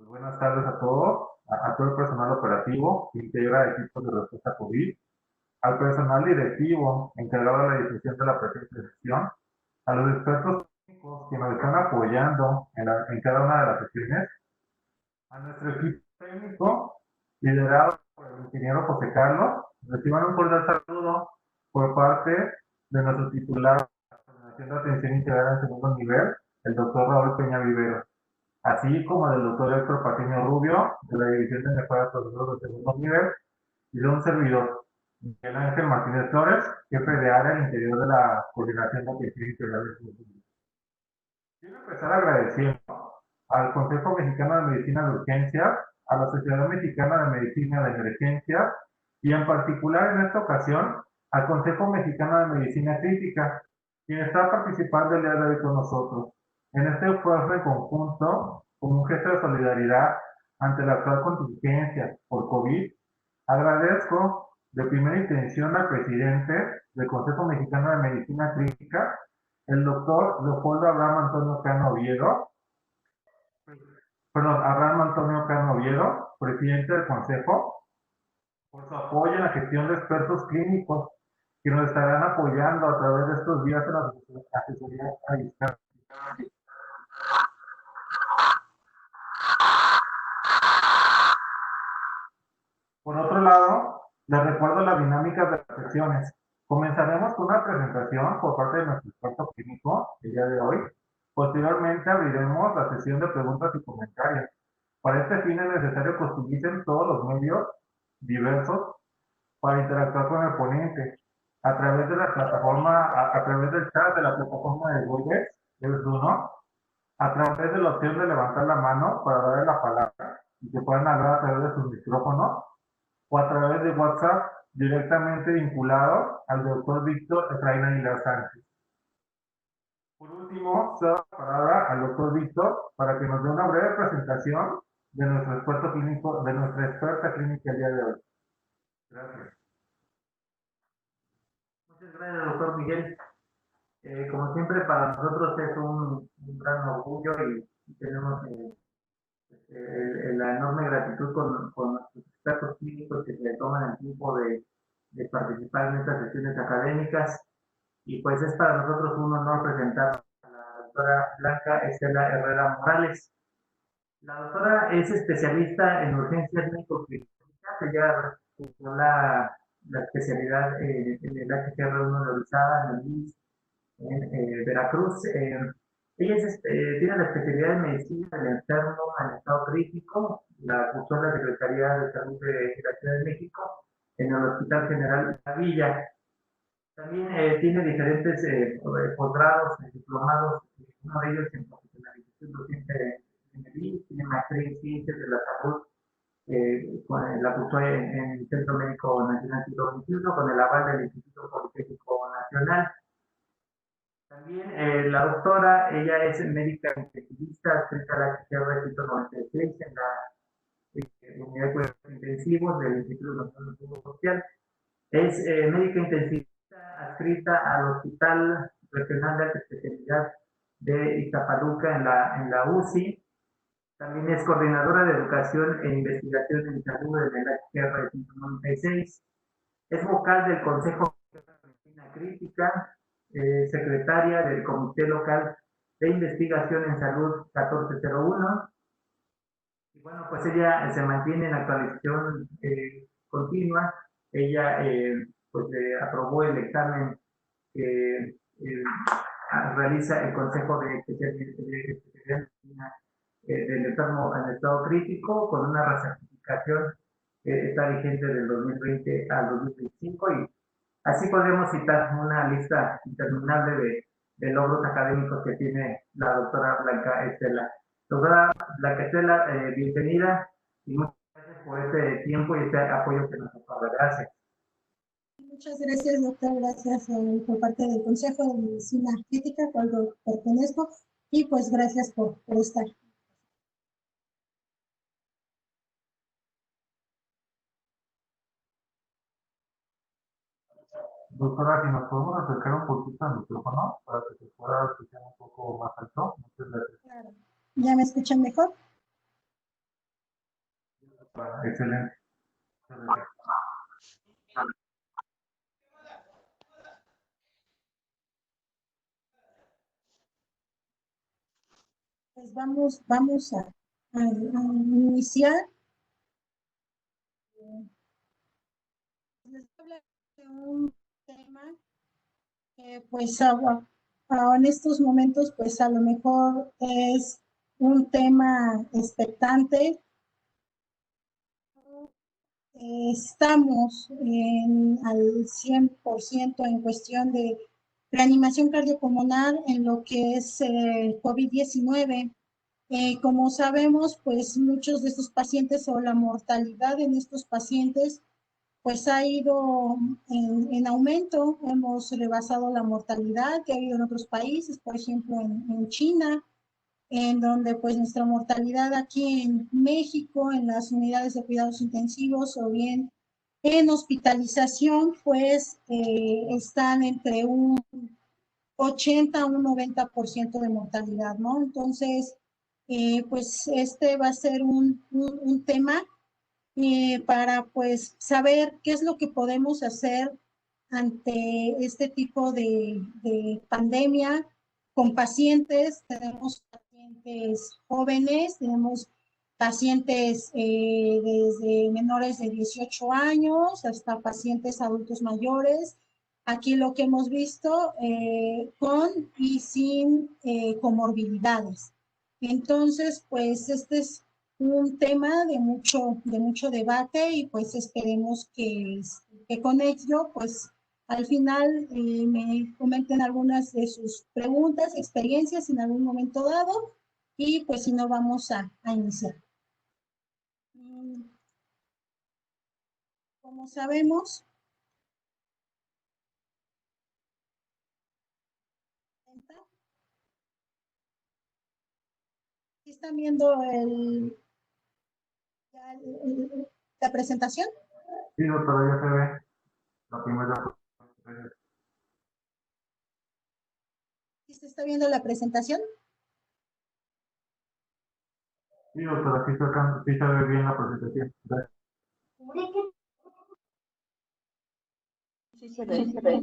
Pues buenas tardes a todos, a todo el personal operativo que integra equipos de respuesta COVID, al personal directivo encargado de la difusión de la presente sesión, a los expertos técnicos que nos están apoyando en cada una de las sesiones, a nuestro equipo técnico liderado por el ingeniero José Carlos. Reciban un cordial saludo por parte de nuestro titular de la Coordinación de Atención Integrada en Segundo Nivel, el doctor Raúl Peña Vivero, así como del doctor Héctor Patiño Rubio, de la División de Mejora de Procesos de Segundo Nivel, y de un servidor, Miguel Ángel Martínez Flores, jefe de área al interior de la Coordinación de Atención Integral de Segundo Nivel. Quiero empezar agradeciendo al Consejo Mexicano de Medicina de Urgencias, a la Sociedad Mexicana de Medicina de Emergencias y en particular en esta ocasión al Consejo Mexicano de Medicina Crítica, quien está participando el día de hoy con nosotros en este esfuerzo en conjunto como un gesto de solidaridad ante la actual contingencia por COVID. Agradezco de primera intención al presidente del Consejo Mexicano de Medicina Crítica, el doctor Leopoldo Abraham Antonio Cano Oviedo, Abraham Antonio Cano Oviedo, presidente del Consejo, por su apoyo en la gestión de expertos clínicos que nos estarán apoyando a través de estos días en la asesoría a distancia. Por otro lado, les recuerdo las dinámicas de las sesiones. Comenzaremos con una presentación por parte de nuestro experto clínico el día de hoy. Posteriormente abriremos la sesión de preguntas y comentarios. Para este fin es necesario que utilicen todos los medios diversos para interactuar con el ponente a través de la plataforma, a través del chat de la plataforma de Google, el Zoom, a través de la opción de levantar la mano para darle la palabra y que puedan hablar a través de sus micrófonos, o a través de WhatsApp directamente vinculado al doctor Víctor Efraín Aguilar Sánchez. Por último, cedo la palabra al doctor Víctor para que nos dé una breve presentación de nuestro experto clínico, de nuestra experta clínica el día de hoy. Gracias. Muchas gracias, doctor Miguel. Como siempre, para nosotros es un gran orgullo y tenemos la enorme gratitud con nuestros expertos clínicos que se toman el tiempo de participar en estas sesiones académicas. Y pues es para nosotros un honor presentar a la doctora Blanca Estela Herrera Morales. La doctora es especialista en urgencias médico-clínicas. Ella cursó la especialidad en el HGR1 de Orizaba, en el IMSS, en Veracruz. Ella tiene la especialidad de medicina del enfermo en estado crítico. La cursó en la Secretaría de Salud de la Ciudad de México, en el Hospital General La Villa. También tiene diferentes posgrados, diplomados, uno de ellos en profesionalización docente en el IMSS, tiene maestría en ciencias de la salud, la cursó en el Centro Médico Nacional Siglo XXI con el aval del Instituto Politécnico Nacional. También la doctora, ella es médica intensivista, adscrita a la HGR 196 en la unidad de cuidados intensivos del Instituto Nacional de Seguro Social. Es médica intensivista adscrita al Hospital Regional de Alta Especialidad de Iztapaluca en la UCI. También es coordinadora de educación e investigación en salud en el HGR 196. Es vocal del Consejo de Medicina Crítica, secretaria del Comité Local de Investigación en Salud 1401. Y bueno, pues ella se mantiene en actualización continua. Ella pues aprobó el examen que realiza el Consejo de Especialidad del enfermo en estado crítico con una recertificación que está vigente del 2020 al 2025 y así podemos citar una lista interminable de logros académicos que tiene la doctora Blanca Estela. Doctora Blanca Estela, bienvenida y muchas gracias por este tiempo y este apoyo que nos otorga. Gracias. Muchas gracias, doctor. Gracias por parte del Consejo de Medicina Crítica, al cual pertenezco, y pues gracias por estar. Doctora, si nos podemos acercar un poquito al micrófono para que se pueda escuchar un poco más alto. Muchas gracias. Claro. ¿Ya me escuchan mejor? Excelente. Pues vamos a iniciar. Les voy a hablar de un tema que pues en estos momentos pues a lo mejor es un tema expectante. Estamos al 100% en cuestión de reanimación cardiopulmonar en lo que es COVID-19. Como sabemos, pues muchos de estos pacientes o la mortalidad en estos pacientes pues ha ido en aumento. Hemos rebasado la mortalidad que ha habido en otros países, por ejemplo en China, en donde pues nuestra mortalidad aquí en México, en las unidades de cuidados intensivos o bien en hospitalización, pues están entre un 80 a un 90% de mortalidad, ¿no? Entonces, pues este va a ser un tema para pues saber qué es lo que podemos hacer ante este tipo de pandemia con pacientes. Tenemos pacientes jóvenes, tenemos pacientes desde menores de 18 años hasta pacientes adultos mayores. Aquí lo que hemos visto con y sin comorbilidades. Entonces, pues este es un tema de mucho debate y pues esperemos que con ello, pues al final me comenten algunas de sus preguntas, experiencias en algún momento dado y pues si no vamos a iniciar. Como sabemos, ¿están viendo la presentación? Sí, doctora, ya se ve la primera. ¿Sí se está viendo la presentación? Sí, doctora, sí se ve bien la presentación. Sí se ve, sí se ve.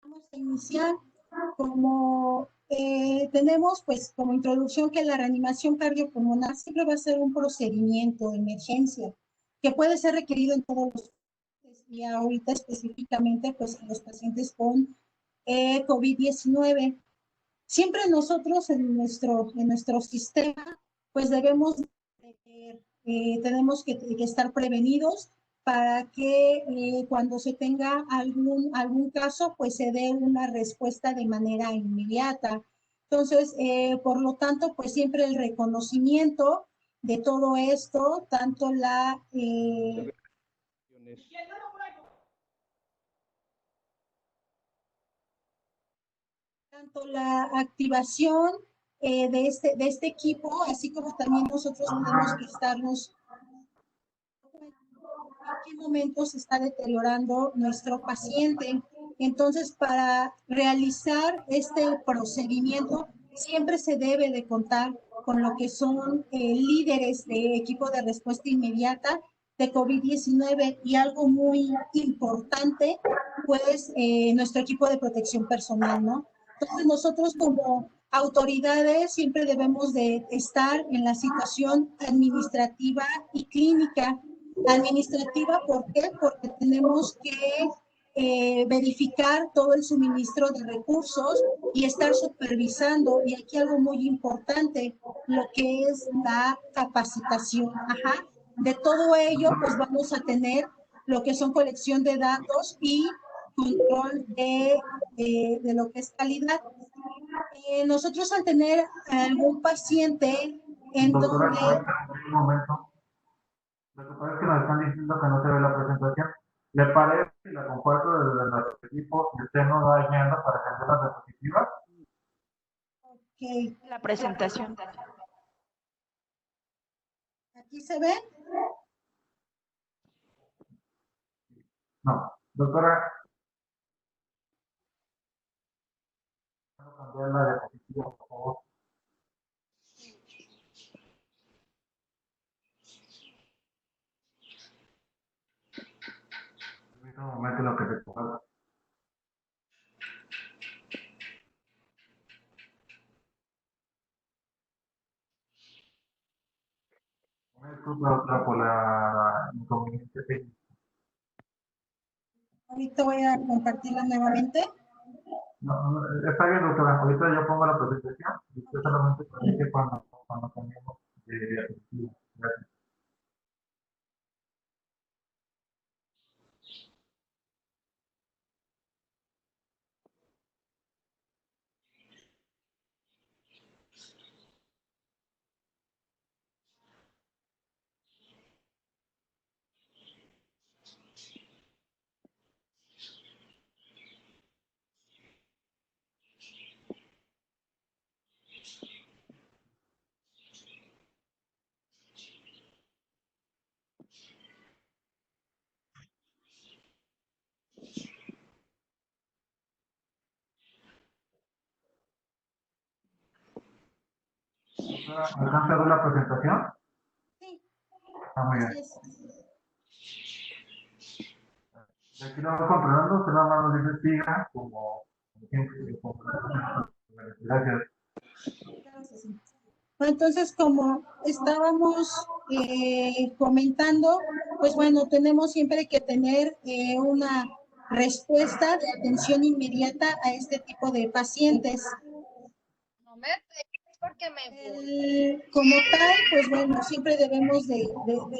Vamos a iniciar como tenemos pues como introducción que la reanimación cardiopulmonar siempre va a ser un procedimiento de emergencia que puede ser requerido en todos los pacientes y ahorita específicamente pues en los pacientes con COVID-19. Siempre nosotros en nuestro sistema pues tenemos que estar prevenidos para que cuando se tenga algún caso, pues se dé una respuesta de manera inmediata. Entonces, por lo tanto, pues siempre el reconocimiento de todo esto, tanto la activación de este equipo, así como también nosotros tenemos que estarnos en qué momento se está deteriorando nuestro paciente. Entonces, para realizar este procedimiento, siempre se debe de contar con lo que son líderes de equipo de respuesta inmediata de COVID-19 y algo muy importante, pues nuestro equipo de protección personal, ¿no? Entonces, nosotros como autoridades siempre debemos de estar en la situación administrativa y clínica. Administrativa, ¿por qué? Porque tenemos que verificar todo el suministro de recursos y estar supervisando, y aquí algo muy importante, lo que es la capacitación. Ajá. De todo ello, pues vamos a tener lo que son colección de datos y control de lo que es calidad. Nosotros al tener algún paciente en Doctora, donde... un momento. Lo que pasa es que nos están diciendo que no se ve la presentación. ¿Le parece si la comparto desde nuestro equipo y usted nos va guiando para cambiar las diapositivas? Okay. La presentación. ¿Aquí se ve? No, doctora, cambiar la diapositiva, por favor. En un momento lo que se pueda. Una disculpa, doctora, por la inconveniente técnica. Ahorita voy a compartirla nuevamente. No, está bien, doctora. Ahorita yo pongo la presentación y usted solamente corrige cuando cambiemos de diapositiva. Gracias. Doctora, ¿alcanza a ver la presentación? Sí, Muy así bien. es. De aquí lo voy controlando, usted nada más nos dice siga como siempre. Gracias. Claro que sí. Bueno, entonces, como estábamos comentando, pues bueno, tenemos siempre que tener una respuesta de atención inmediata a este tipo de pacientes. No me pegues porque me voy. Como tal, pues bueno, siempre debemos de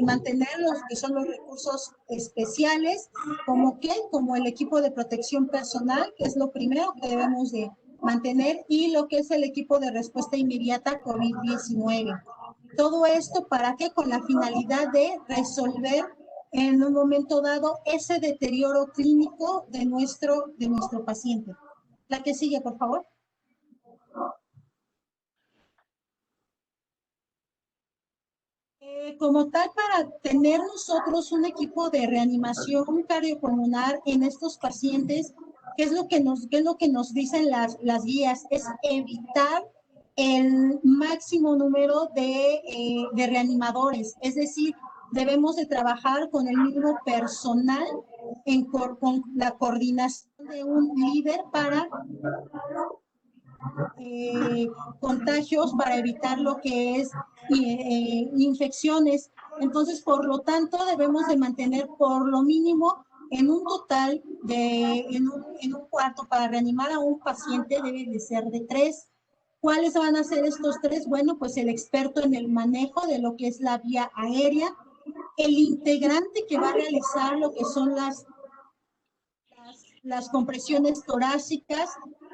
mantener los que son los recursos especiales, como el equipo de protección personal, que es lo primero que debemos de mantener, y lo que es el equipo de respuesta inmediata COVID-19. Todo esto, ¿para qué? Con la finalidad de resolver en un momento dado ese deterioro clínico de nuestro paciente. La que sigue, por favor. Como tal, para tener nosotros un equipo de reanimación cardiopulmonar en estos pacientes, qué es lo que nos dicen las guías? Es evitar el máximo número de reanimadores, es decir, debemos de trabajar con el mínimo personal con la coordinación de un líder para contagios, para evitar lo que es infecciones. Entonces, por lo tanto, debemos de mantener por lo mínimo en un total en un cuarto para reanimar a un paciente debe de ser de 3. ¿Cuáles van a ser estos 3? Bueno, pues el experto en el manejo de lo que es la vía aérea, el integrante que va a realizar lo que son las compresiones torácicas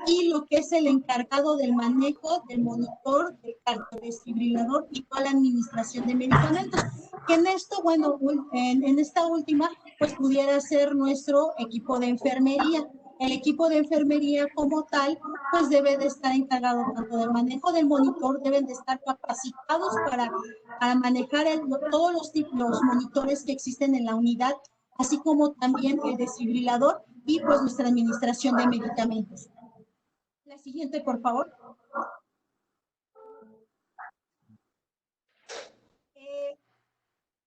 y lo que es el encargado del manejo del monitor, del cardiodesfibrilador y toda la administración de medicamentos. Que en esto, bueno, en esta última, pues pudiera ser nuestro equipo de enfermería. El equipo de enfermería como tal, pues debe de estar encargado tanto del manejo del monitor, deben de estar capacitados para manejar todos los monitores que existen en la unidad, así como también el desfibrilador y pues nuestra administración de medicamentos. La siguiente, por favor.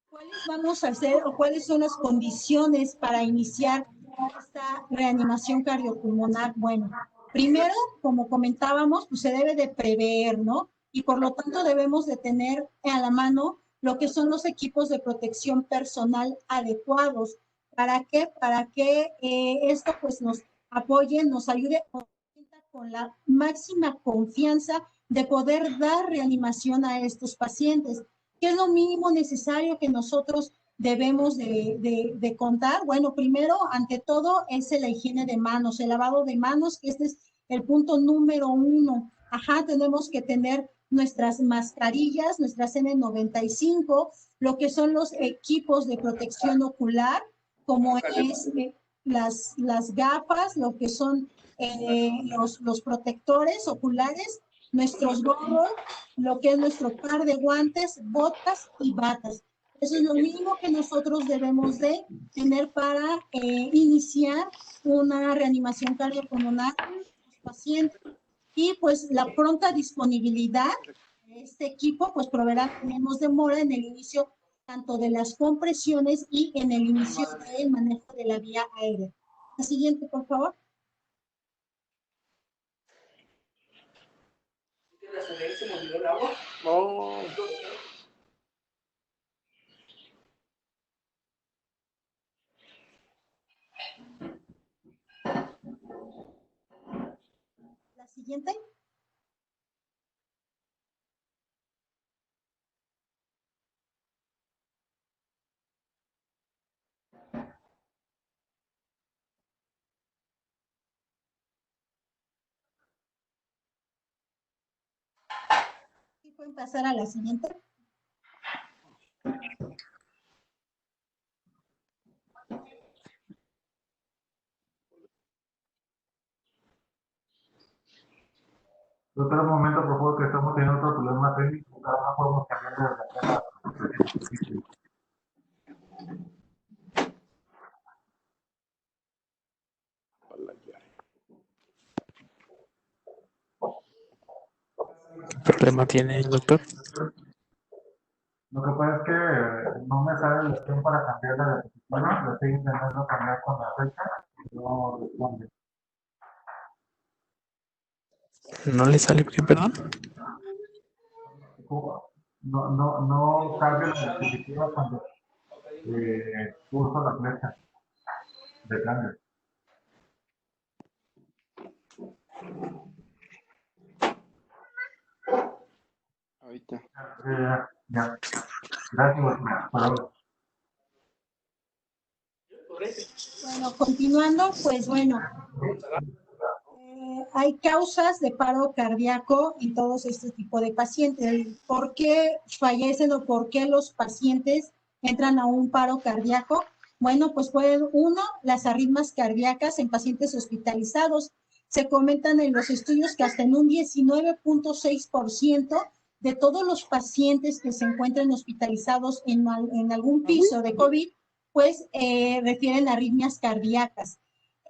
¿Cuáles vamos a hacer o cuáles son las condiciones para iniciar esta reanimación cardiopulmonar? Bueno, primero, como comentábamos, pues se debe de prever, ¿no? Y por lo tanto debemos de tener a la mano lo que son los equipos de protección personal adecuados. ¿Para qué? Para que esto pues nos apoye, nos ayude con la máxima confianza de poder dar reanimación a estos pacientes. ¿Qué es lo mínimo necesario que nosotros debemos de contar? Bueno, primero, ante todo, es la higiene de manos, el lavado de manos, que este es el punto número 1. Ajá, tenemos que tener nuestras mascarillas, nuestras N95, lo que son los equipos de protección ocular, como es las gafas, lo que son los protectores oculares, nuestros gorros, lo que es nuestro par de guantes, botas y batas. Eso es lo mínimo que nosotros debemos de tener para iniciar una reanimación cardiopulmonar en los pacientes. Y pues la pronta disponibilidad de este equipo pues proveerá menos demora en el inicio tanto de las compresiones y en el inicio del manejo de la vía aérea. La siguiente, por favor. Oh. La siguiente. ¿Sí pueden pasar a la siguiente? Doctor, un momento, por favor, que estamos teniendo otro problema técnico. Cada una podemos cambiar de la ¿Qué problema tiene el doctor? Lo que pasa es que no me sale la opción para cambiar la diapositiva. Lo estoy intentando cambiar con la fecha y no responde. ¿No le sale qué, perdón? No cambia la diapositiva cuando pulso la flecha de cambio. Ahorita. Ya. Gracias, doctor. Bueno, continuando, pues bueno, hay causas de paro cardíaco en todos este tipo de pacientes. ¿Por qué fallecen o por qué los pacientes entran a un paro cardíaco? Bueno, pues pueden, uno, las arritmias cardíacas en pacientes hospitalizados. Se comentan en los estudios que hasta en un 19.6% de todos los pacientes que se encuentran hospitalizados en algún piso de COVID, pues refieren a arritmias cardíacas.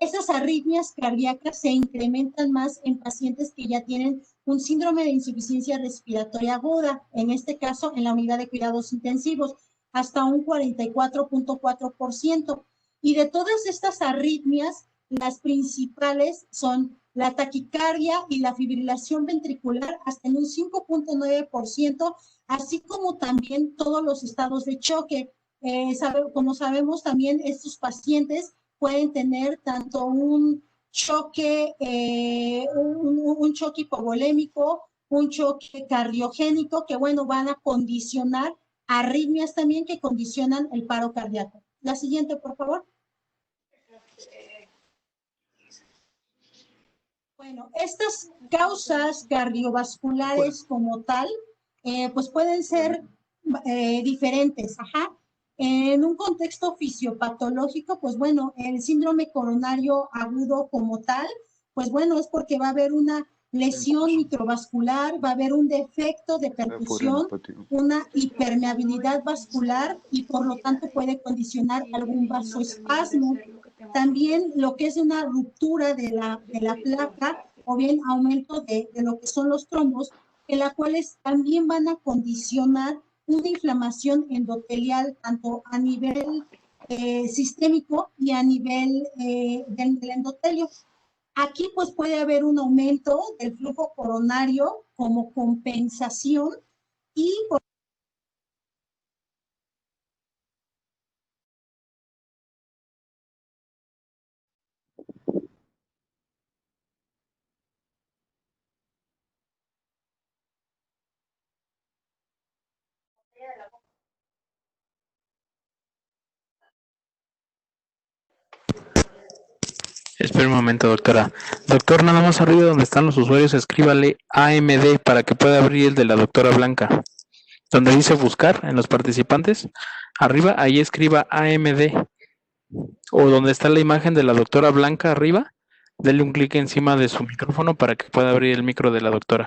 Esas arritmias cardíacas se incrementan más en pacientes que ya tienen un síndrome de insuficiencia respiratoria aguda, en este caso en la unidad de cuidados intensivos, hasta un 44.4%. Y de todas estas arritmias, las principales son la taquicardia y la fibrilación ventricular hasta en un 5.9%, así como también todos los estados de choque. Como sabemos, también estos pacientes pueden tener tanto un choque, un choque hipovolémico, un choque cardiogénico, que bueno, van a condicionar arritmias también que condicionan el paro cardíaco. La siguiente, por favor. Bueno, estas causas cardiovasculares como tal, pues pueden ser diferentes, ajá. En un contexto fisiopatológico, pues bueno, el síndrome coronario agudo como tal, pues bueno, es porque va a haber una lesión microvascular, va a haber un defecto de perfusión, una hipermeabilidad vascular y por lo tanto puede condicionar algún vasoespasmo. También lo que es una ruptura de la placa o bien aumento de lo que son los trombos, en las cuales también van a condicionar una inflamación endotelial tanto a nivel sistémico y a nivel del endotelio. Aquí pues puede haber un aumento del flujo coronario como compensación y por Espera un momento, doctora. Doctor, nada más arriba donde están los usuarios, escríbale AMD para que pueda abrir el de la doctora Blanca. Donde dice buscar en los participantes, arriba, ahí escriba AMD. O donde está la imagen de la doctora Blanca arriba, dele un clic encima de su micrófono para que pueda abrir el micro de la doctora.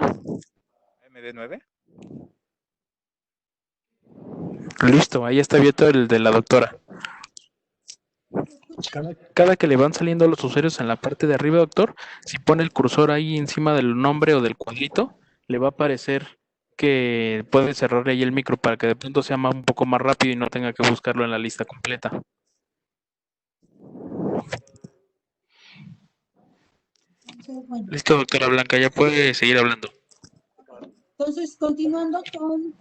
¿MD9? Listo, ahí está abierto el de la doctora. Cada que le van saliendo los usuarios en la parte de arriba, doctor, si pone el cursor ahí encima del nombre o del cuadrito, le va a aparecer que puede cerrarle ahí el micro para que de pronto sea un poco más rápido y no tenga que buscarlo en la lista completa. Bueno. Listo, doctora Blanca, ya puede seguir hablando. Entonces, continuando con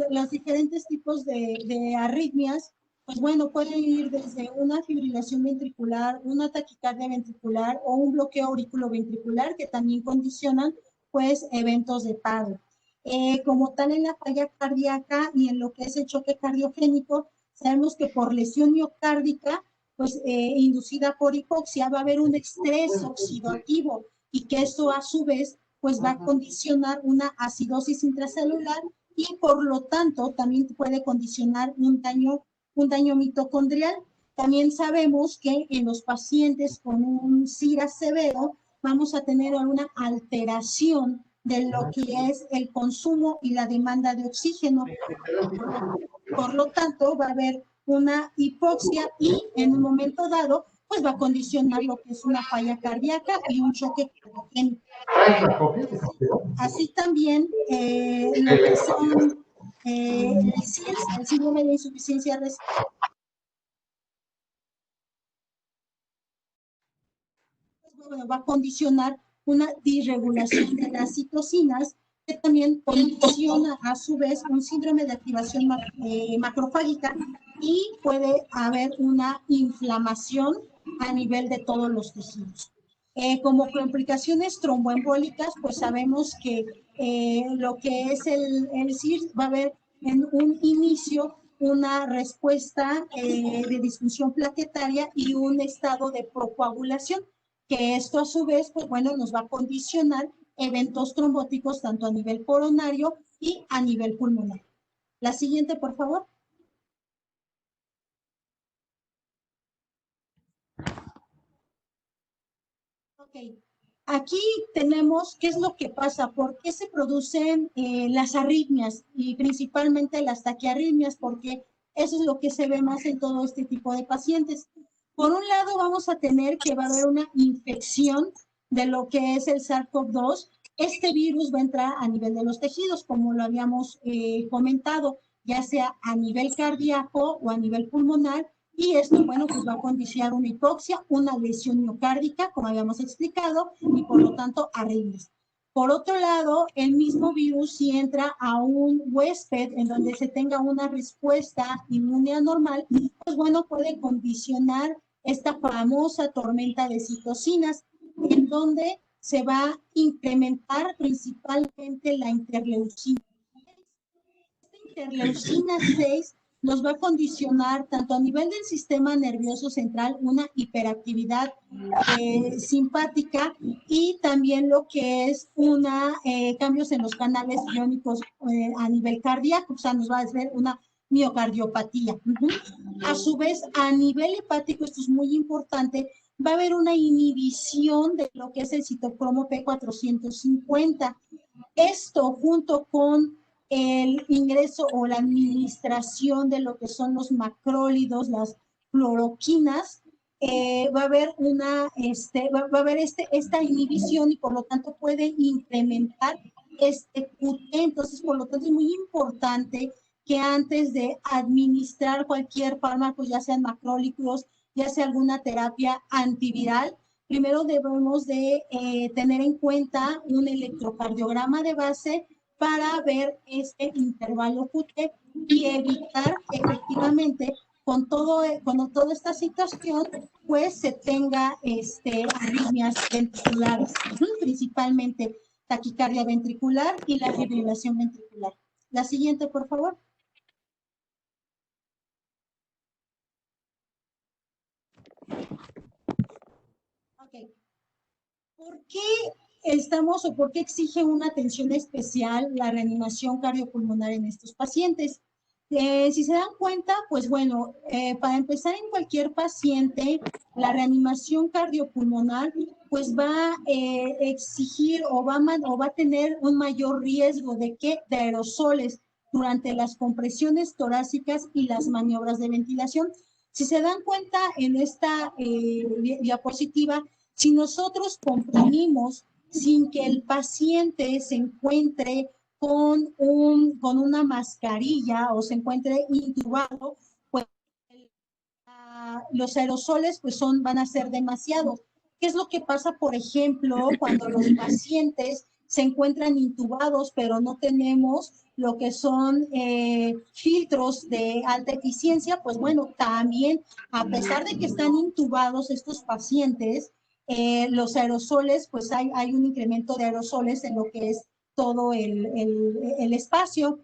los diferentes tipos de arritmias, pues bueno, pueden ir desde una fibrilación ventricular, una taquicardia ventricular o un bloqueo auriculoventricular que también condicionan pues eventos de paro. Como tal en la falla cardíaca y en lo que es el choque cardiogénico, sabemos que por lesión miocárdica, pues inducida por hipoxia, va a haber un estrés oxidativo y que eso a su vez pues va a condicionar una acidosis intracelular y por lo tanto también puede condicionar un daño mitocondrial. También sabemos que en los pacientes con un SIRA severo vamos a tener una alteración de lo que es el consumo y la demanda de oxígeno. Por lo tanto, va a haber una hipoxia y en un momento dado, pues va a condicionar lo que es una falla cardíaca y un choque cardiogénico. Así también lo que son el SIRS, el síndrome de insuficiencia respiratoria, bueno, va a condicionar una disregulación de las citocinas que también condiciona a su vez un síndrome de activación macrofágica y puede haber una inflamación a nivel de todos los tejidos. Como complicaciones tromboembólicas, pues sabemos que lo que es el SIRS va a haber en un inicio una respuesta de disfunción plaquetaria y un estado de procoagulación, que esto a su vez, pues bueno, nos va a condicionar eventos trombóticos tanto a nivel coronario y a nivel pulmonar. La siguiente, por favor. Ok. Aquí tenemos qué es lo que pasa, por qué se producen las arritmias y principalmente las taquiarritmias, porque eso es lo que se ve más en todo este tipo de pacientes. Por un lado, vamos a tener que va a haber una infección de lo que es el SARS-CoV-2. Este virus va a entrar a nivel de los tejidos, como lo habíamos comentado, ya sea a nivel cardíaco o a nivel pulmonar, y esto, bueno, pues va a condicionar una hipoxia, una lesión miocárdica, como habíamos explicado, y por lo tanto arritmias. Por otro lado, el mismo virus, si entra a un huésped en donde se tenga una respuesta inmune anormal, pues bueno, puede condicionar esta famosa tormenta de citocinas, en donde se va a incrementar principalmente la interleucina. Esta interleucina 6 nos va a condicionar tanto a nivel del sistema nervioso central una hiperactividad simpática y también lo que es cambios en los canales iónicos a nivel cardíaco, o sea, nos va a hacer una miocardiopatía. A su vez, a nivel hepático, esto es muy importante, va a haber una inhibición de lo que es el citocromo P450. Esto junto con el ingreso o la administración de lo que son los macrólidos, las fluoroquinas, va a haber esta inhibición y por lo tanto puede incrementar este QT. Entonces, por lo tanto, es muy importante que antes de administrar cualquier fármaco, ya sean macrólidos, ya sea alguna terapia antiviral, primero debemos de tener en cuenta un electrocardiograma de base para ver este intervalo QT y evitar efectivamente con toda esta situación, pues se tenga arritmias ventriculares, principalmente taquicardia ventricular y la fibrilación ventricular. La siguiente, por favor. Ok. ¿Por qué por qué exige una atención especial la reanimación cardiopulmonar en estos pacientes? Si se dan cuenta, pues bueno, para empezar en cualquier paciente, la reanimación cardiopulmonar pues va a exigir o va a tener un mayor riesgo de aerosoles, durante las compresiones torácicas y las maniobras de ventilación. Si se dan cuenta en esta diapositiva, si nosotros comprimimos sin que el paciente se encuentre con una mascarilla o se encuentre intubado, pues los aerosoles pues van a ser demasiados. ¿Qué es lo que pasa, por ejemplo, cuando los pacientes se encuentran intubados, pero no tenemos lo que son filtros de alta eficiencia? Pues bueno, también, a pesar de que están intubados estos pacientes, los aerosoles, pues hay un incremento de aerosoles en lo que es todo el espacio.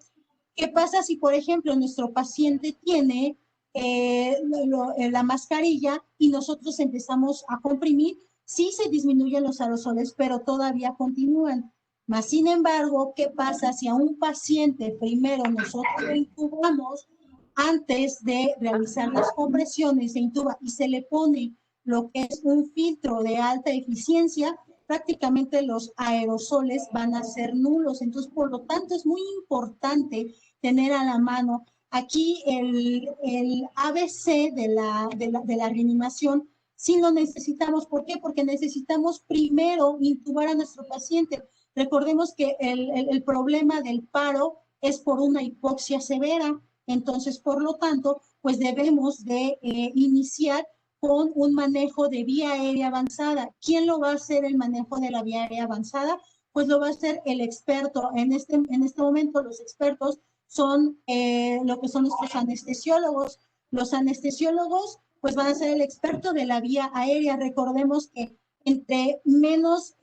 ¿Qué pasa si, por ejemplo, nuestro paciente tiene la mascarilla y nosotros empezamos a comprimir? Sí se disminuyen los aerosoles, pero todavía continúan. Mas, sin embargo, ¿qué pasa si a un paciente primero nosotros lo intubamos antes de realizar las compresiones, se intuba y se le pone lo que es un filtro de alta eficiencia? Prácticamente los aerosoles van a ser nulos. Entonces, por lo tanto, es muy importante tener a la mano aquí el ABC de la reanimación. Sí lo necesitamos. ¿Por qué? Porque necesitamos primero intubar a nuestro paciente. Recordemos que el problema del paro es por una hipoxia severa. Entonces, por lo tanto, pues debemos de iniciar con un manejo de vía aérea avanzada. ¿Quién lo va a hacer el manejo de la vía aérea avanzada? Pues lo va a hacer el experto. En este momento los expertos son lo que son nuestros anestesiólogos. Los anestesiólogos pues van a ser el experto de la vía aérea. Recordemos que entre menos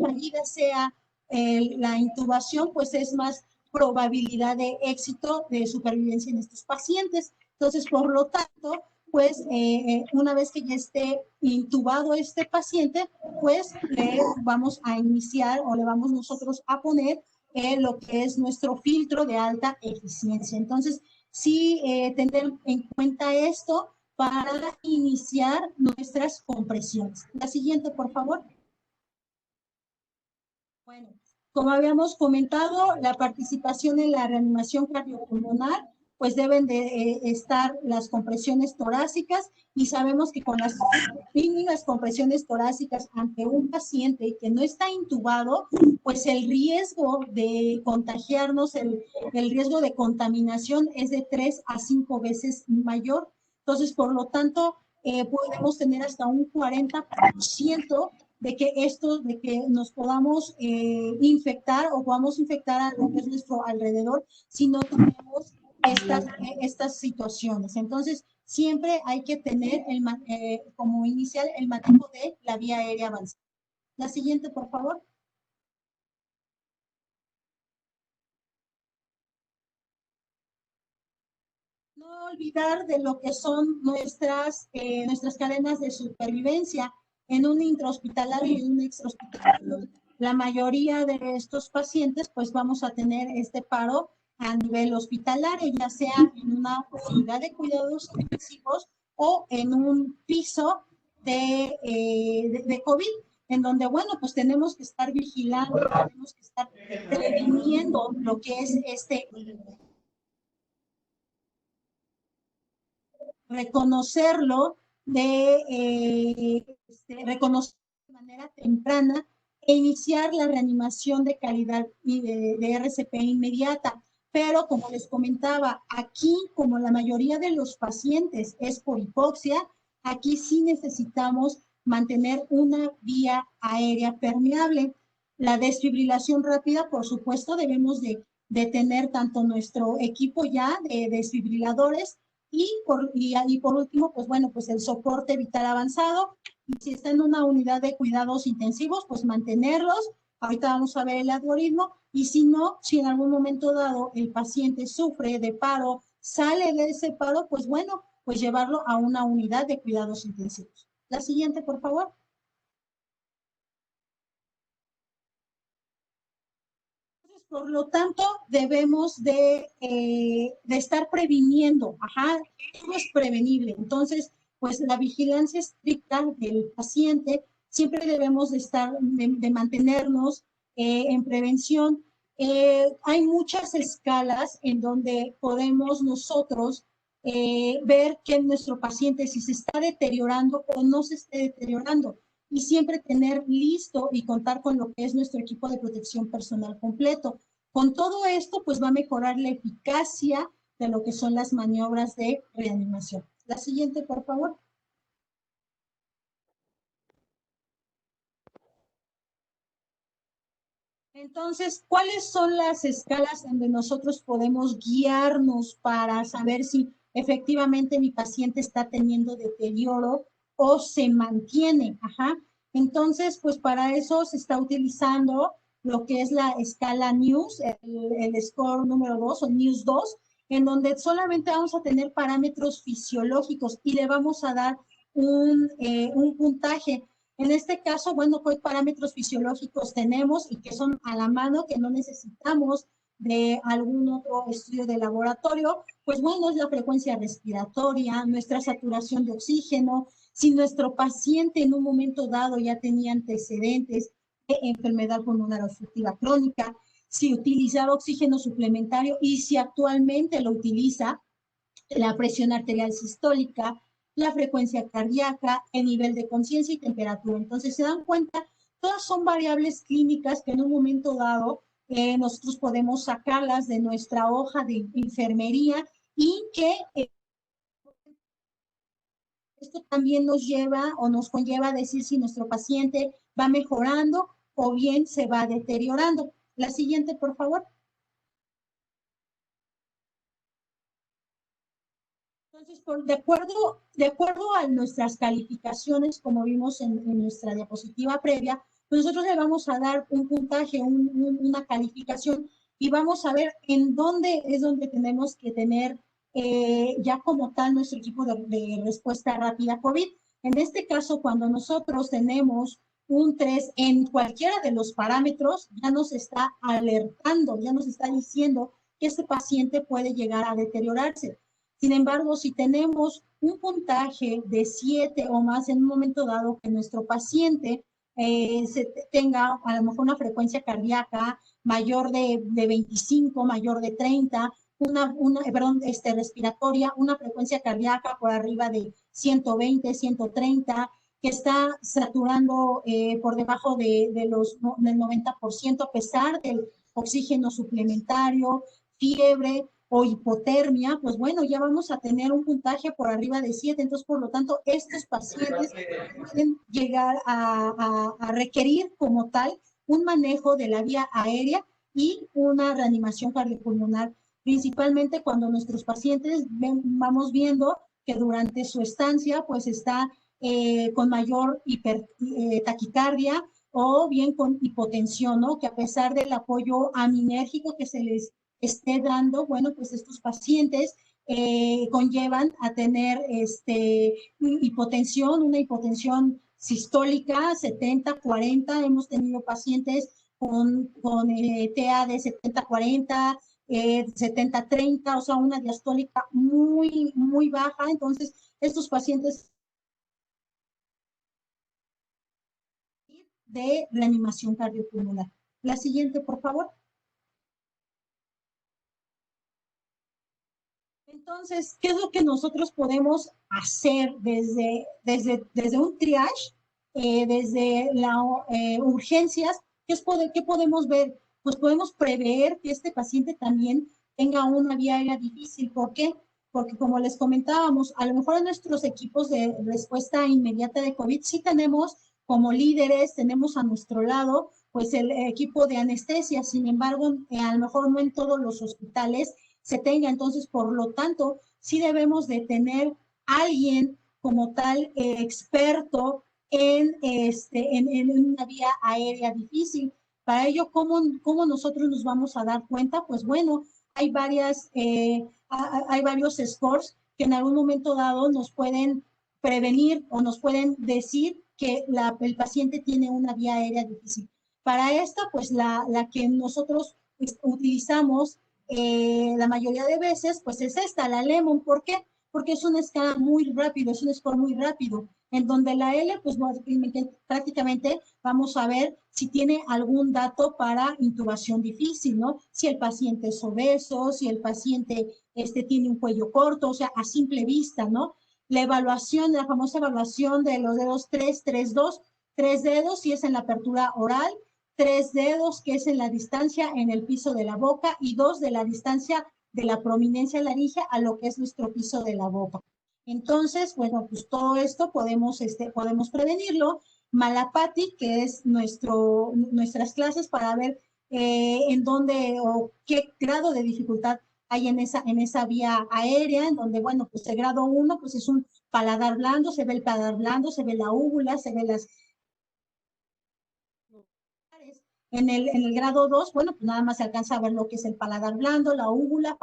fallida sea la intubación, pues es más probabilidad de éxito de supervivencia en estos pacientes. Entonces, por lo tanto, pues una vez que ya esté intubado este paciente, pues le vamos a iniciar o le vamos nosotros a poner lo que es nuestro filtro de alta eficiencia. Entonces, sí tener en cuenta esto para iniciar nuestras compresiones. La siguiente, por favor. Bueno, como habíamos comentado, la participación en la reanimación cardiopulmonar, pues deben de estar las compresiones torácicas, y sabemos que con las mínimas compresiones torácicas ante un paciente que no está intubado, pues el riesgo de contagiarnos, el riesgo de contaminación es de 3 a 5 veces mayor. Entonces, por lo tanto, podemos tener hasta un 40% de que nos podamos infectar o podamos infectar a lo que es nuestro alrededor si no tenemos estas situaciones. Entonces, siempre hay que tener como inicial el manejo de la vía aérea avanzada. La siguiente, por favor. No olvidar de lo que son nuestras cadenas de supervivencia en un intrahospitalario y en un extrahospitalario. La mayoría de estos pacientes, pues vamos a tener este paro a nivel hospitalario, ya sea en una unidad de cuidados intensivos o en un piso de COVID, en donde, bueno, pues tenemos que estar vigilando, tenemos que estar previniendo lo que es reconocerlo, reconocer de manera temprana e iniciar la reanimación de calidad y de RCP inmediata. Pero como les comentaba, aquí como la mayoría de los pacientes es por hipoxia, aquí sí necesitamos mantener una vía aérea permeable. La desfibrilación rápida, por supuesto, debemos de tener tanto nuestro equipo ya de desfibriladores y por último, pues bueno, pues el soporte vital avanzado. Y si está en una unidad de cuidados intensivos, pues mantenerlos. Ahorita vamos a ver el algoritmo. Y si no, si en algún momento dado el paciente sufre de paro, sale de ese paro, pues bueno, pues llevarlo a una unidad de cuidados intensivos. La siguiente, por favor. Por lo tanto, debemos de estar previniendo. Todo es prevenible. Entonces, pues la vigilancia estricta del paciente, siempre debemos de mantenernos en prevención. Hay muchas escalas en donde podemos nosotros ver que nuestro paciente si se está deteriorando o no se esté deteriorando y siempre tener listo y contar con lo que es nuestro equipo de protección personal completo. Con todo esto, pues va a mejorar la eficacia de lo que son las maniobras de reanimación. La siguiente, por favor. Entonces, ¿cuáles son las escalas donde nosotros podemos guiarnos para saber si efectivamente mi paciente está teniendo deterioro o se mantiene? Ajá. Entonces, pues para eso se está utilizando lo que es la escala NEWS, el score número 2 o NEWS 2, en donde solamente vamos a tener parámetros fisiológicos y le vamos a dar un puntaje. En este caso, bueno, ¿qué parámetros fisiológicos tenemos y que son a la mano, que no necesitamos de algún otro estudio de laboratorio? Pues bueno, es la frecuencia respiratoria, nuestra saturación de oxígeno, si nuestro paciente en un momento dado ya tenía antecedentes de enfermedad pulmonar obstructiva crónica, si utilizaba oxígeno suplementario y si actualmente lo utiliza, la presión arterial sistólica, la frecuencia cardíaca, el nivel de conciencia y temperatura. Entonces, se dan cuenta, todas son variables clínicas que en un momento dado nosotros podemos sacarlas de nuestra hoja de enfermería y que esto también nos lleva o nos conlleva a decir si nuestro paciente va mejorando o bien se va deteriorando. La siguiente, por favor. Entonces, de acuerdo a nuestras calificaciones, como vimos en nuestra diapositiva previa, pues nosotros le vamos a dar un puntaje, una calificación y vamos a ver en dónde es donde tenemos que tener ya como tal nuestro equipo de respuesta rápida COVID. En este caso, cuando nosotros tenemos un 3 en cualquiera de los parámetros, ya nos está alertando, ya nos está diciendo que este paciente puede llegar a deteriorarse. Sin embargo, si tenemos un puntaje de 7 o más en un momento dado que nuestro paciente tenga a lo mejor una frecuencia cardíaca mayor de 25, mayor de 30, respiratoria, una frecuencia cardíaca por arriba de 120, 130, que está saturando por debajo del 90% a pesar del oxígeno suplementario, fiebre, o hipotermia, pues bueno, ya vamos a tener un puntaje por arriba de 7, entonces por lo tanto estos pacientes pueden llegar a requerir como tal un manejo de la vía aérea y una reanimación cardiopulmonar, principalmente cuando nuestros pacientes vamos viendo que durante su estancia pues está con mayor taquicardia o bien con hipotensión, ¿no? Que a pesar del apoyo aminérgico que se les esté dando, bueno, pues estos pacientes conllevan a tener hipotensión, una hipotensión sistólica 70, 40, hemos tenido pacientes con TA de 70, 40, 70, 30, o sea, una diastólica muy, muy baja, entonces estos pacientes de reanimación cardiopulmonar. La siguiente, por favor. Entonces, ¿qué es lo que nosotros podemos hacer desde un triage, desde las urgencias? ¿Qué podemos ver? Pues podemos prever que este paciente también tenga una vía aérea difícil. ¿Por qué? Porque como les comentábamos, a lo mejor en nuestros equipos de respuesta inmediata de COVID sí tenemos como líderes, tenemos a nuestro lado pues el equipo de anestesia, sin embargo, a lo mejor no en todos los hospitales se tenga. Entonces, por lo tanto, sí debemos de tener alguien como tal experto en una vía aérea difícil. Para ello, ¿cómo nosotros nos vamos a dar cuenta? Pues bueno, hay varios scores que en algún momento dado nos pueden prevenir o nos pueden decir que el paciente tiene una vía aérea difícil. Para esta, pues la que nosotros utilizamos la mayoría de veces, pues es esta, la Lemon. ¿Por qué? porque es una escala muy rápido, es un score muy rápido, en donde la L, pues prácticamente vamos a ver si tiene algún dato para intubación difícil, ¿no? Si el paciente es obeso, si el paciente tiene un cuello corto, o sea, a simple vista, ¿no? La evaluación, la famosa evaluación de los dedos 3, 3, 2, 3 dedos, si es en la apertura oral, 3 dedos, que es en la distancia en el piso de la boca, y 2 de la distancia de la prominencia laríngea a lo que es nuestro piso de la boca. Entonces, bueno, pues todo esto podemos prevenirlo. Malapati, que es nuestras clases para ver en dónde o qué grado de dificultad hay en esa vía aérea, en donde, bueno, pues el grado 1, pues es un paladar blando, se ve el paladar blando, se ve la úvula, se ve las... En el grado 2, bueno, pues nada más se alcanza a ver lo que es el paladar blando, la úvula,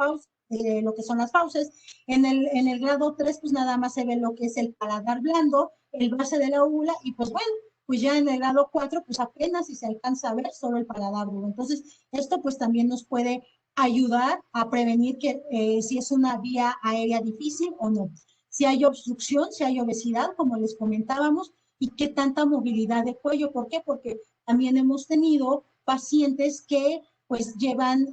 lo que son las fauces. En el grado 3, pues nada más se ve lo que es el paladar blando, el base de la úvula, y pues bueno, pues ya en el grado 4, pues apenas si se alcanza a ver solo el paladar blando. Entonces, esto pues también nos puede ayudar a prevenir que si es una vía aérea difícil o no. Si hay obstrucción, si hay obesidad, como les comentábamos, y qué tanta movilidad de cuello. ¿Por qué? Porque también hemos tenido pacientes que pues llevan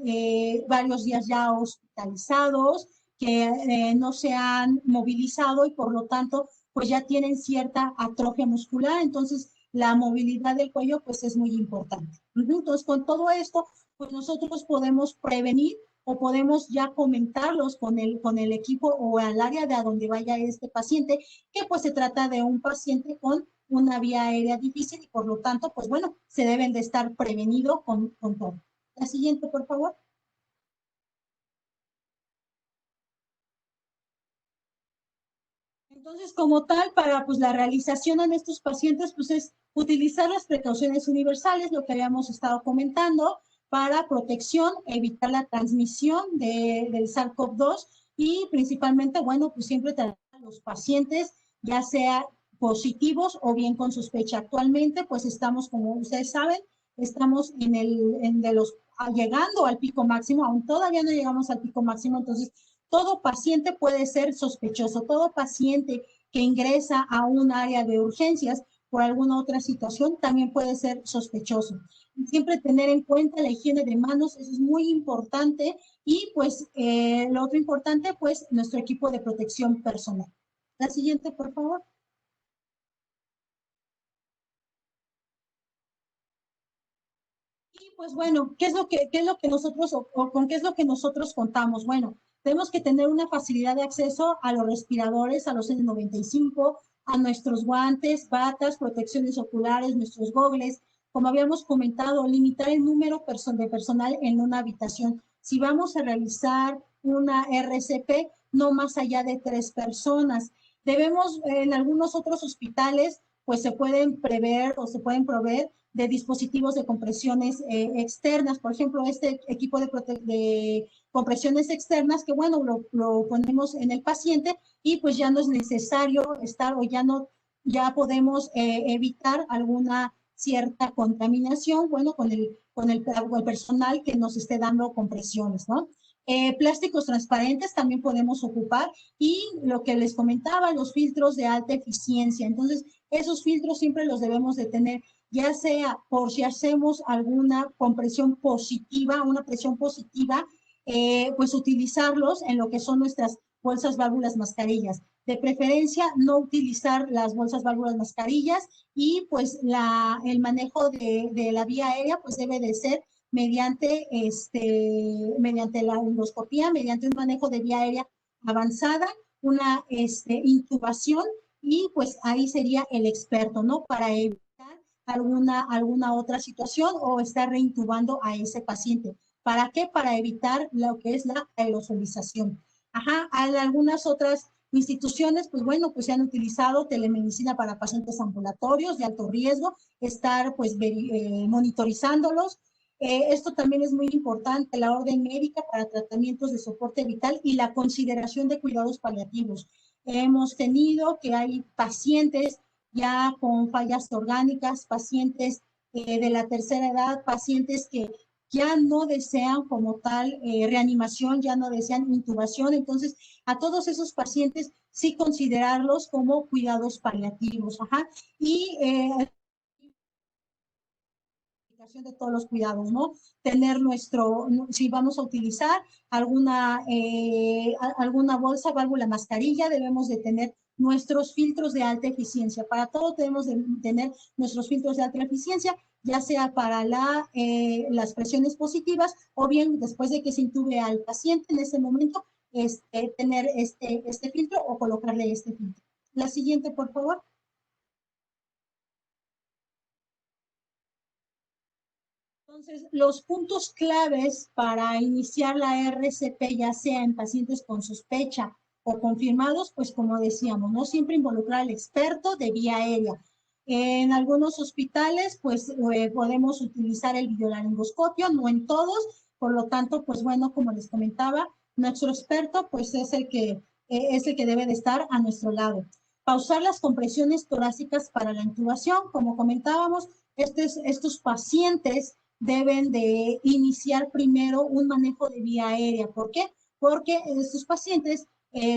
varios días ya hospitalizados, que no se han movilizado y por lo tanto pues ya tienen cierta atrofia muscular, entonces la movilidad del cuello pues es muy importante. Entonces con todo esto pues nosotros podemos prevenir o podemos ya comentarlos con el equipo o al área de a donde vaya este paciente, que pues se trata de un paciente con una vía aérea difícil y por lo tanto, pues bueno, se deben de estar prevenidos con todo. La siguiente, por favor. Entonces, como tal, para pues la realización en estos pacientes, pues es utilizar las precauciones universales, lo que habíamos estado comentando, para protección, evitar la transmisión del SARS-CoV-2 y principalmente, bueno, pues siempre tratar a los pacientes, ya sea positivos o bien con sospecha. Actualmente, pues estamos, como ustedes saben, estamos llegando al pico máximo, aún todavía no llegamos al pico máximo, entonces todo paciente puede ser sospechoso, todo paciente que ingresa a un área de urgencias por alguna otra situación también puede ser sospechoso. Siempre tener en cuenta la higiene de manos, eso es muy importante, y pues lo otro importante, pues nuestro equipo de protección personal. La siguiente, por favor. Y pues bueno, ¿qué es lo que nosotros, o con qué es lo que nosotros contamos? Bueno, tenemos que tener una facilidad de acceso a los respiradores, a los N95, a nuestros guantes, batas, protecciones oculares, nuestros gogles. Como habíamos comentado, limitar el número de personal en una habitación. Si vamos a realizar una RCP, no más allá de 3 personas. Debemos, en algunos otros hospitales, pues se pueden prever o se pueden proveer de dispositivos de compresiones externas. Por ejemplo, este equipo de compresiones externas, que bueno, lo ponemos en el paciente y pues ya no es necesario estar o ya podemos evitar alguna cierta contaminación, bueno, con el personal que nos esté dando compresiones, ¿no? Plásticos transparentes también podemos ocupar y lo que les comentaba, los filtros de alta eficiencia. Entonces, esos filtros siempre los debemos de tener, ya sea por si hacemos alguna compresión positiva, una presión positiva, pues utilizarlos en lo que son nuestras bolsas, válvulas, mascarillas. De preferencia, no utilizar las bolsas, válvulas, mascarillas y pues el manejo de la vía aérea pues debe de ser mediante la endoscopía, mediante un manejo de vía aérea avanzada, una intubación y pues ahí sería el experto, ¿no? Para evitar alguna otra situación o estar reintubando a ese paciente. ¿Para qué? Para evitar lo que es la aerosolización. Ajá, hay algunas otras instituciones, pues bueno, pues se han utilizado telemedicina para pacientes ambulatorios de alto riesgo, estar pues monitorizándolos. Esto también es muy importante, la orden médica para tratamientos de soporte vital y la consideración de cuidados paliativos. Hemos tenido que hay pacientes ya con fallas orgánicas, pacientes de la tercera edad, pacientes que ya no desean como tal reanimación, ya no desean intubación. Entonces, a todos esos pacientes sí considerarlos como cuidados paliativos. Ajá. Y de todos los cuidados, ¿no? Tener si vamos a utilizar alguna bolsa, válvula, mascarilla, debemos de tener nuestros filtros de alta eficiencia. Para todo debemos de tener nuestros filtros de alta eficiencia, ya sea para las presiones positivas o bien después de que se intube al paciente en ese momento, tener este filtro o colocarle este filtro. La siguiente, por favor. Entonces, los puntos claves para iniciar la RCP, ya sea en pacientes con sospecha o confirmados, pues como decíamos, no siempre involucrar al experto de vía aérea. En algunos hospitales, pues podemos utilizar el videolaringoscopio, no en todos, por lo tanto, pues bueno, como les comentaba, nuestro experto, pues es el que debe de estar a nuestro lado. Pausar las compresiones torácicas para la intubación, como comentábamos, estos pacientes deben de iniciar primero un manejo de vía aérea. ¿Por qué? Porque estos pacientes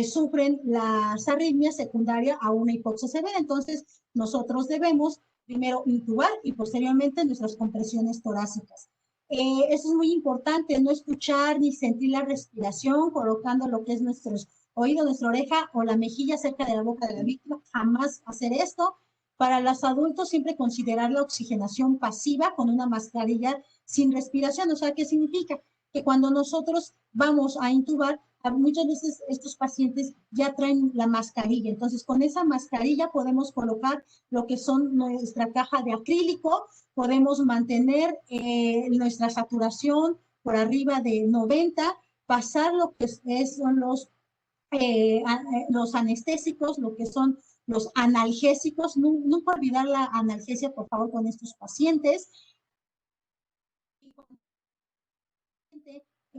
sufren las arritmias secundarias a una hipoxia severa. Entonces, nosotros debemos primero intubar y posteriormente nuestras compresiones torácicas. Eso es muy importante, no escuchar ni sentir la respiración, colocando lo que es nuestro oído, nuestra oreja o la mejilla cerca de la boca de la víctima. Jamás hacer esto. Para los adultos, siempre considerar la oxigenación pasiva con una mascarilla sin respiración. O sea, ¿qué significa? Que cuando nosotros vamos a intubar, muchas veces estos pacientes ya traen la mascarilla. Entonces, con esa mascarilla podemos colocar lo que son nuestra caja de acrílico, podemos mantener nuestra saturación por arriba de 90, pasar lo que son los anestésicos, lo que son los analgésicos. Nunca olvidar la analgesia, por favor, con estos pacientes.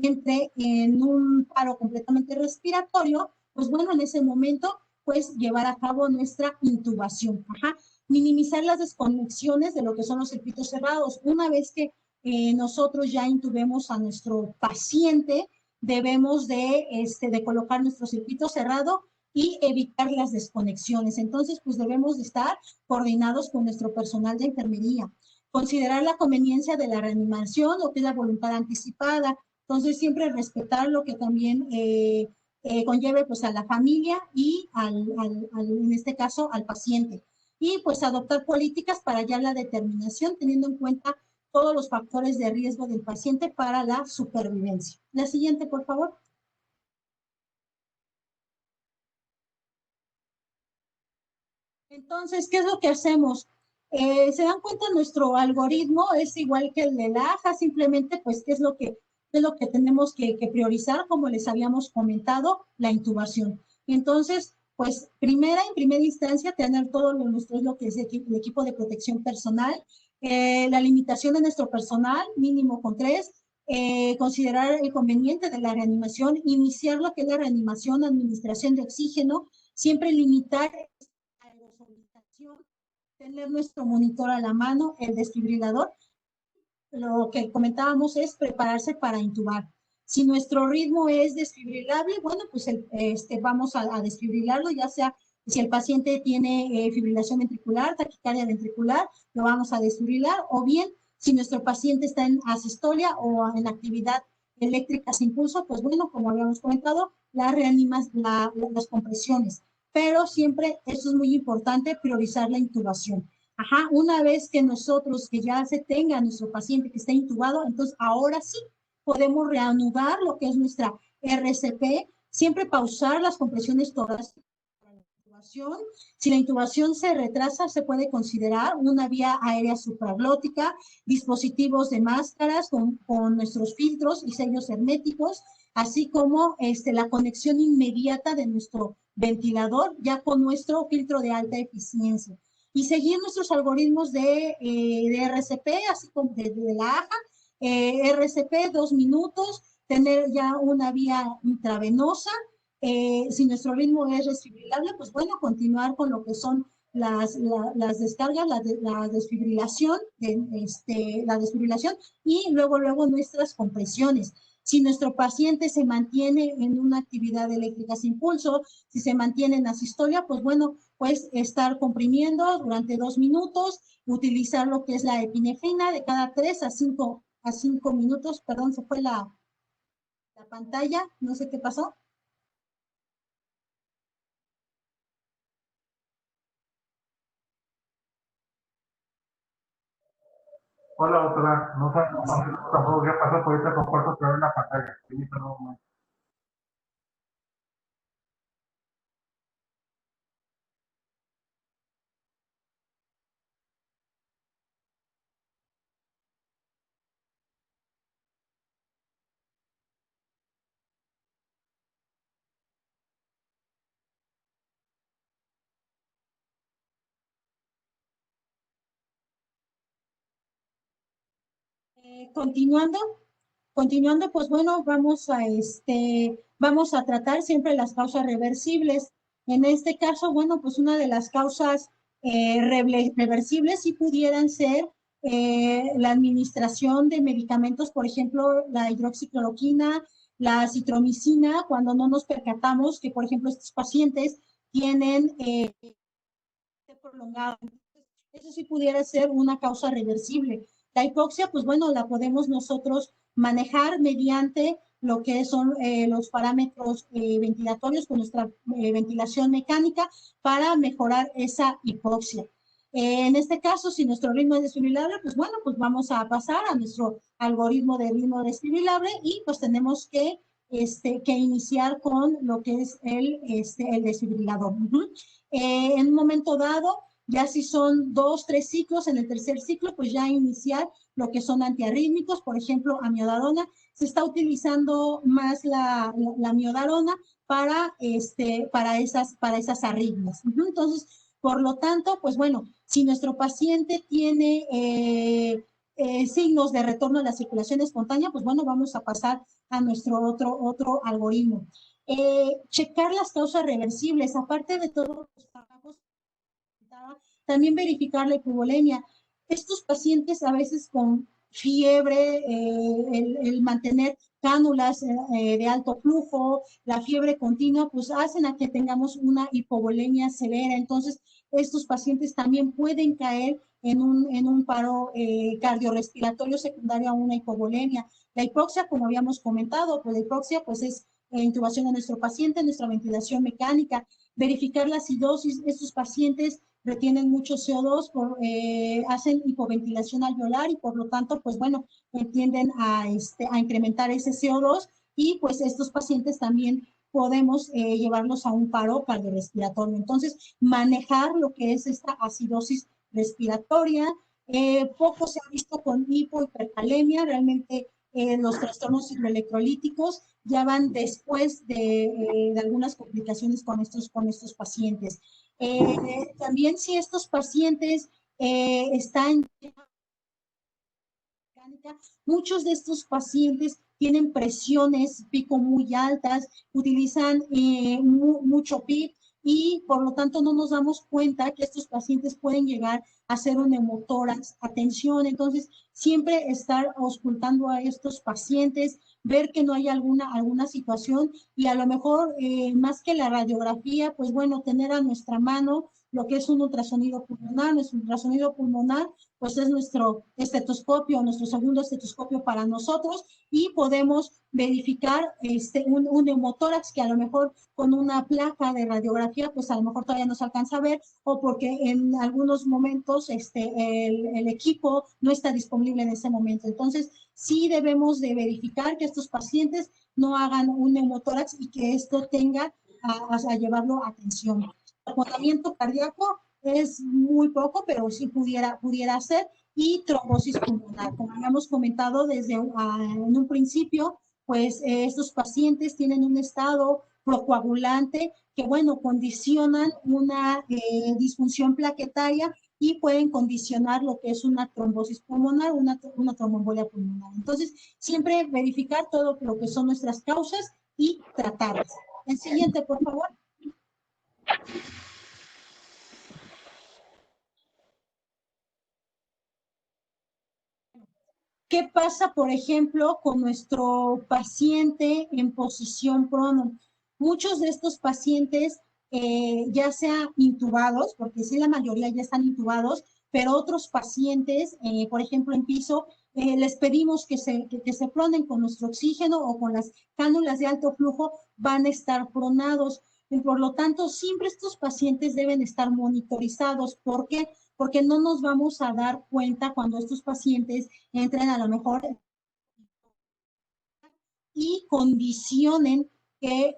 Entre en un paro completamente respiratorio, pues bueno, en ese momento, pues llevar a cabo nuestra intubación. Ajá. Minimizar las desconexiones de lo que son los circuitos cerrados. Una vez que nosotros ya intubemos a nuestro paciente, debemos de colocar nuestro circuito cerrado y evitar las desconexiones. Entonces, pues debemos de estar coordinados con nuestro personal de enfermería. Considerar la conveniencia de la reanimación, lo que es la voluntad anticipada. Entonces, siempre respetar lo que también conlleve pues a la familia y en este caso al paciente. Y pues adoptar políticas para ya la determinación, teniendo en cuenta todos los factores de riesgo del paciente para la supervivencia. La siguiente, por favor. Entonces, ¿qué es lo que hacemos? Se dan cuenta, nuestro algoritmo es igual que el de la AJA, simplemente pues qué es lo que tenemos que priorizar, como les habíamos comentado, la intubación. Entonces, pues en primera instancia, tener todo lo que es el equipo de protección personal, la limitación de nuestro personal, mínimo con 3, considerar el conveniente de la reanimación, iniciar lo que es la reanimación, administración de oxígeno, siempre limitar aerosolización, tener nuestro monitor a la mano, el desfibrilador. Lo que comentábamos es prepararse para intubar. Si nuestro ritmo es desfibrilable, bueno, pues vamos a desfibrilarlo, ya sea si el paciente tiene fibrilación ventricular, taquicardia ventricular, lo vamos a desfibrilar, o bien si nuestro paciente está en asistolia o en actividad eléctrica sin pulso, pues bueno, como habíamos comentado, las compresiones. Pero siempre, esto es muy importante, priorizar la intubación. Ajá, una vez que que ya se tenga nuestro paciente que está intubado, entonces ahora sí podemos reanudar lo que es nuestra RCP, siempre pausar las compresiones torácicas para la intubación. Si la intubación se retrasa, se puede considerar una vía aérea supraglótica, dispositivos de máscaras con nuestros filtros y sellos herméticos, así como la conexión inmediata de nuestro ventilador ya con nuestro filtro de alta eficiencia. Y seguir nuestros algoritmos de RCP, así como de la AJA, RCP 2 minutos, tener ya una vía intravenosa. Si nuestro ritmo es desfibrilable, pues bueno, continuar con lo que son las descargas, la desfibrilación, la desfibrilación y luego nuestras compresiones. Si nuestro paciente se mantiene en una actividad eléctrica sin pulso, si se mantiene en asistolia, pues bueno, pues estar comprimiendo durante 2 minutos, utilizar lo que es la epinefrina de cada 3 a 5 minutos. Perdón, se fue la pantalla, no sé qué pasó. Hola, doctora. No sé tampoco qué pasó, por ahorita comparto otra vez la pantalla. Sí, no, Continuando, pues bueno, vamos a tratar siempre las causas reversibles. En este caso, bueno, pues una de las causas reversibles sí pudieran ser la administración de medicamentos, por ejemplo, la hidroxicloroquina, la citromicina, cuando no nos percatamos que, por ejemplo, estos pacientes tienen prolongado. Eso sí pudiera ser una causa reversible. La hipoxia, pues bueno, la podemos nosotros manejar mediante lo que son los parámetros ventilatorios con nuestra ventilación mecánica para mejorar esa hipoxia. En este caso, si nuestro ritmo es desfibrilable, pues bueno, pues vamos a pasar a nuestro algoritmo de ritmo desfibrilable y pues tenemos que iniciar con lo que es el desfibrilador. En un momento dado, ya si son 2, 3 ciclos, en el tercer ciclo, pues ya iniciar lo que son antiarrítmicos, por ejemplo, amiodarona. Se está utilizando más la amiodarona para esas arritmias. Entonces, por lo tanto, pues bueno, si nuestro paciente tiene signos de retorno a la circulación espontánea, pues bueno, vamos a pasar a nuestro otro algoritmo. Checar las causas reversibles, aparte de todos los trabajos, también verificar la hipovolemia. Estos pacientes a veces con fiebre, el mantener cánulas de alto flujo, la fiebre continua, pues hacen a que tengamos una hipovolemia severa. Entonces, estos pacientes también pueden caer en un paro cardiorrespiratorio secundario a una hipovolemia. La hipoxia, como habíamos comentado, pues la hipoxia pues es intubación de nuestro paciente, nuestra ventilación mecánica, verificar la acidosis. Estos pacientes retienen mucho CO2, hacen hipoventilación alveolar y por lo tanto, pues bueno, tienden a incrementar ese CO2 y pues estos pacientes también podemos llevarlos a un paro cardiorrespiratorio. Entonces, manejar lo que es esta acidosis respiratoria. Poco se ha visto con hipohipercalemia, realmente los trastornos hidroelectrolíticos ya van después de algunas complicaciones con estos pacientes. También si estos pacientes están muchos de estos pacientes tienen presiones pico muy altas, utilizan mucho PIB y por lo tanto no nos damos cuenta que estos pacientes pueden llegar a ser un neumotórax. Atención, entonces siempre estar auscultando a estos pacientes, ver que no hay alguna situación y a lo mejor más que la radiografía, pues bueno, tener a nuestra mano lo que es un ultrasonido pulmonar. Nuestro ultrasonido pulmonar pues es nuestro estetoscopio, nuestro segundo estetoscopio para nosotros y podemos verificar un neumotórax que a lo mejor con una placa de radiografía pues a lo mejor todavía no se alcanza a ver o porque en algunos momentos el equipo no está disponible en ese momento. Entonces sí debemos de verificar que estos pacientes no hagan un neumotórax y que esto tenga a llevarlo a atención. El agotamiento cardíaco es muy poco, pero sí pudiera ser, y trombosis pulmonar. Como habíamos comentado en un principio, pues estos pacientes tienen un estado procoagulante que, bueno, condicionan una disfunción plaquetaria y pueden condicionar lo que es una trombosis pulmonar, una tromboembolia pulmonar. Entonces, siempre verificar todo lo que son nuestras causas y tratarlas. El siguiente, por favor. ¿Qué pasa, por ejemplo, con nuestro paciente en posición prono? Muchos de estos pacientes, ya sea intubados, porque sí, la mayoría ya están intubados, pero otros pacientes, por ejemplo, en piso, les pedimos que se pronen con nuestro oxígeno o con las cánulas de alto flujo, van a estar pronados. Y por lo tanto, siempre estos pacientes deben estar monitorizados. ¿Por qué? Porque no nos vamos a dar cuenta cuando estos pacientes entren a lo mejor y condicionen que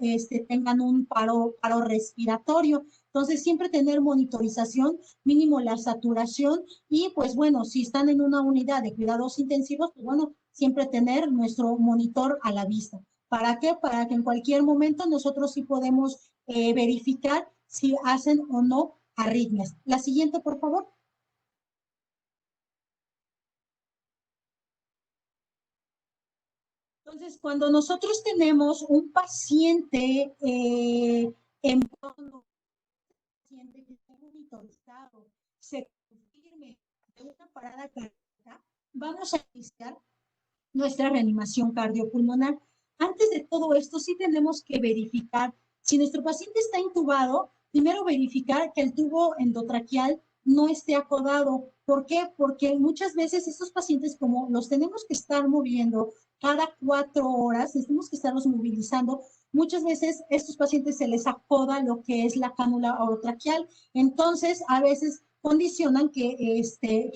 tengan un paro respiratorio. Entonces, siempre tener monitorización, mínimo la saturación y pues bueno, si están en una unidad de cuidados intensivos, pues bueno, siempre tener nuestro monitor a la vista. ¿Para qué? Para que en cualquier momento nosotros sí podemos verificar si hacen o no arritmias. La siguiente, por favor. Entonces, cuando nosotros tenemos un paciente en prono, paciente que está monitorizado, se confirme de una parada cardíaca, vamos a iniciar nuestra reanimación cardiopulmonar. Antes de todo esto, sí tenemos que verificar si nuestro paciente está intubado, primero verificar que el tubo endotraqueal no esté acodado. ¿Por qué? Porque muchas veces estos pacientes, como los tenemos que estar moviendo cada 4 horas, tenemos que estarlos movilizando, muchas veces estos pacientes se les acoda lo que es la cánula orotraqueal. Entonces, a veces condicionan que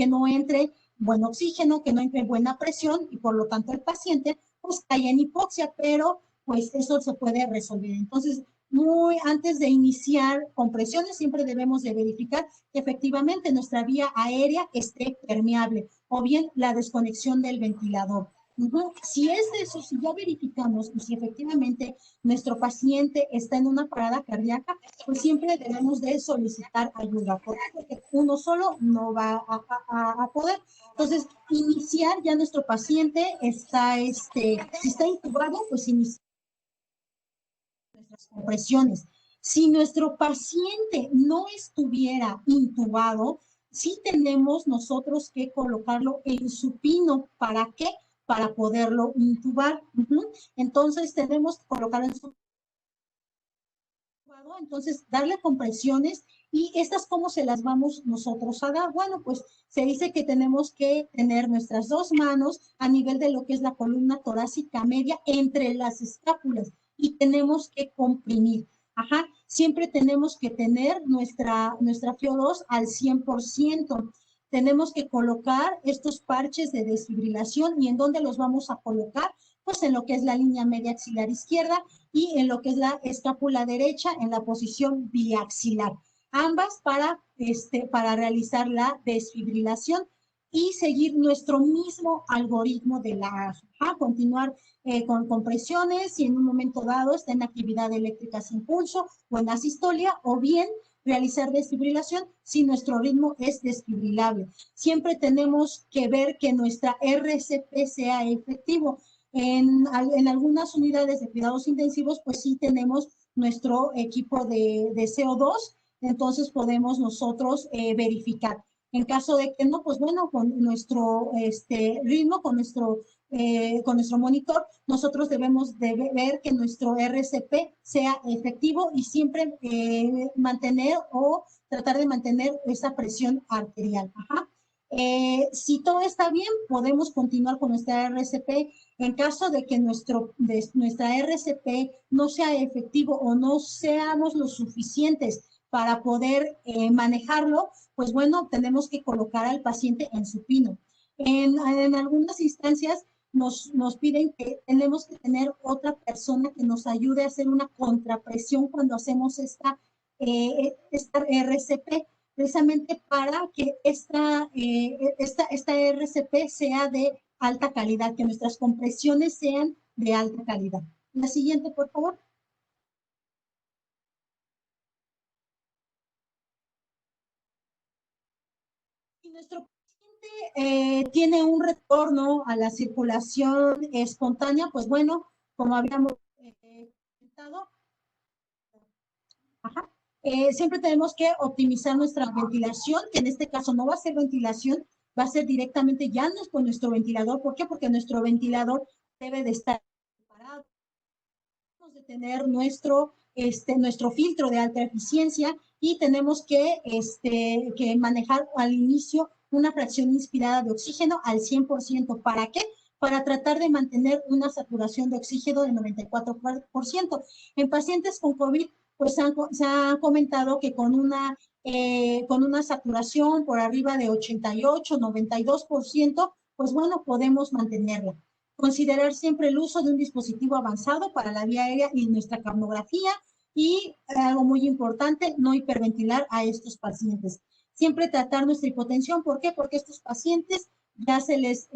no entre buen oxígeno, que no entre buena presión y por lo tanto el paciente pues cae en hipoxia, pero pues eso se puede resolver. Entonces, muy antes de iniciar compresiones, siempre debemos de verificar que efectivamente nuestra vía aérea esté permeable o bien la desconexión del ventilador. Si es de eso, si ya verificamos y si efectivamente nuestro paciente está en una parada cardíaca, pues siempre debemos de solicitar ayuda, porque uno solo no va a poder. Entonces, iniciar ya nuestro paciente está, si está intubado, pues iniciar nuestras compresiones. Si nuestro paciente no estuviera intubado, sí tenemos nosotros que colocarlo en supino. ¿Para qué? Para poderlo intubar. Entonces, tenemos que colocarlo en supino. Entonces, darle compresiones y estas, ¿cómo se las vamos nosotros a dar? Bueno, pues se dice que tenemos que tener nuestras dos manos a nivel de lo que es la columna torácica media entre las escápulas y tenemos que comprimir. Ajá, siempre tenemos que tener nuestra FiO2 al 100%. Tenemos que colocar estos parches de desfibrilación. ¿Y en dónde los vamos a colocar? Pues en lo que es la línea media axilar izquierda y en lo que es la escápula derecha en la posición biaxilar. Ambas para realizar la desfibrilación y seguir nuestro mismo algoritmo de la AFA. Continuar con compresiones y en un momento dado está en actividad eléctrica sin pulso o en asistolia, o bien realizar desfibrilación si nuestro ritmo es desfibrilable. Siempre tenemos que ver que nuestra RCP sea efectivo. En algunas unidades de cuidados intensivos, pues sí tenemos nuestro equipo de CO2, entonces podemos nosotros verificar. En caso de que no, pues bueno, con nuestro ritmo, con nuestro monitor, nosotros debemos de ver que nuestro RCP sea efectivo y siempre mantener o tratar de mantener esa presión arterial. Ajá. Si todo está bien, podemos continuar con nuestra RCP. En caso de que nuestra RCP no sea efectivo o no seamos lo suficientes para poder manejarlo, pues bueno, tenemos que colocar al paciente en supino. En algunas instancias nos piden que tenemos que tener otra persona que nos ayude a hacer una contrapresión cuando hacemos esta RCP, precisamente para que esta RCP sea de alta calidad, que nuestras compresiones sean de alta calidad. La siguiente, por favor. Si nuestro paciente tiene un retorno a la circulación espontánea, pues bueno, como habíamos comentado, siempre tenemos que optimizar nuestra ventilación, que en este caso no va a ser ventilación va a ser directamente ya no es con nuestro ventilador. ¿Por qué? Porque nuestro ventilador debe de estar preparado, de tener nuestro filtro de alta eficiencia y tenemos que manejar al inicio una fracción inspirada de oxígeno al 100%. ¿Para qué? Para tratar de mantener una saturación de oxígeno del 94%. En pacientes con COVID, pues se ha comentado que con una saturación por arriba de 88, 92%, pues bueno, podemos mantenerla. Considerar siempre el uso de un dispositivo avanzado para la vía aérea y nuestra capnografía y algo muy importante, no hiperventilar a estos pacientes. Siempre tratar nuestra hipotensión. ¿Por qué? Porque estos pacientes ya se les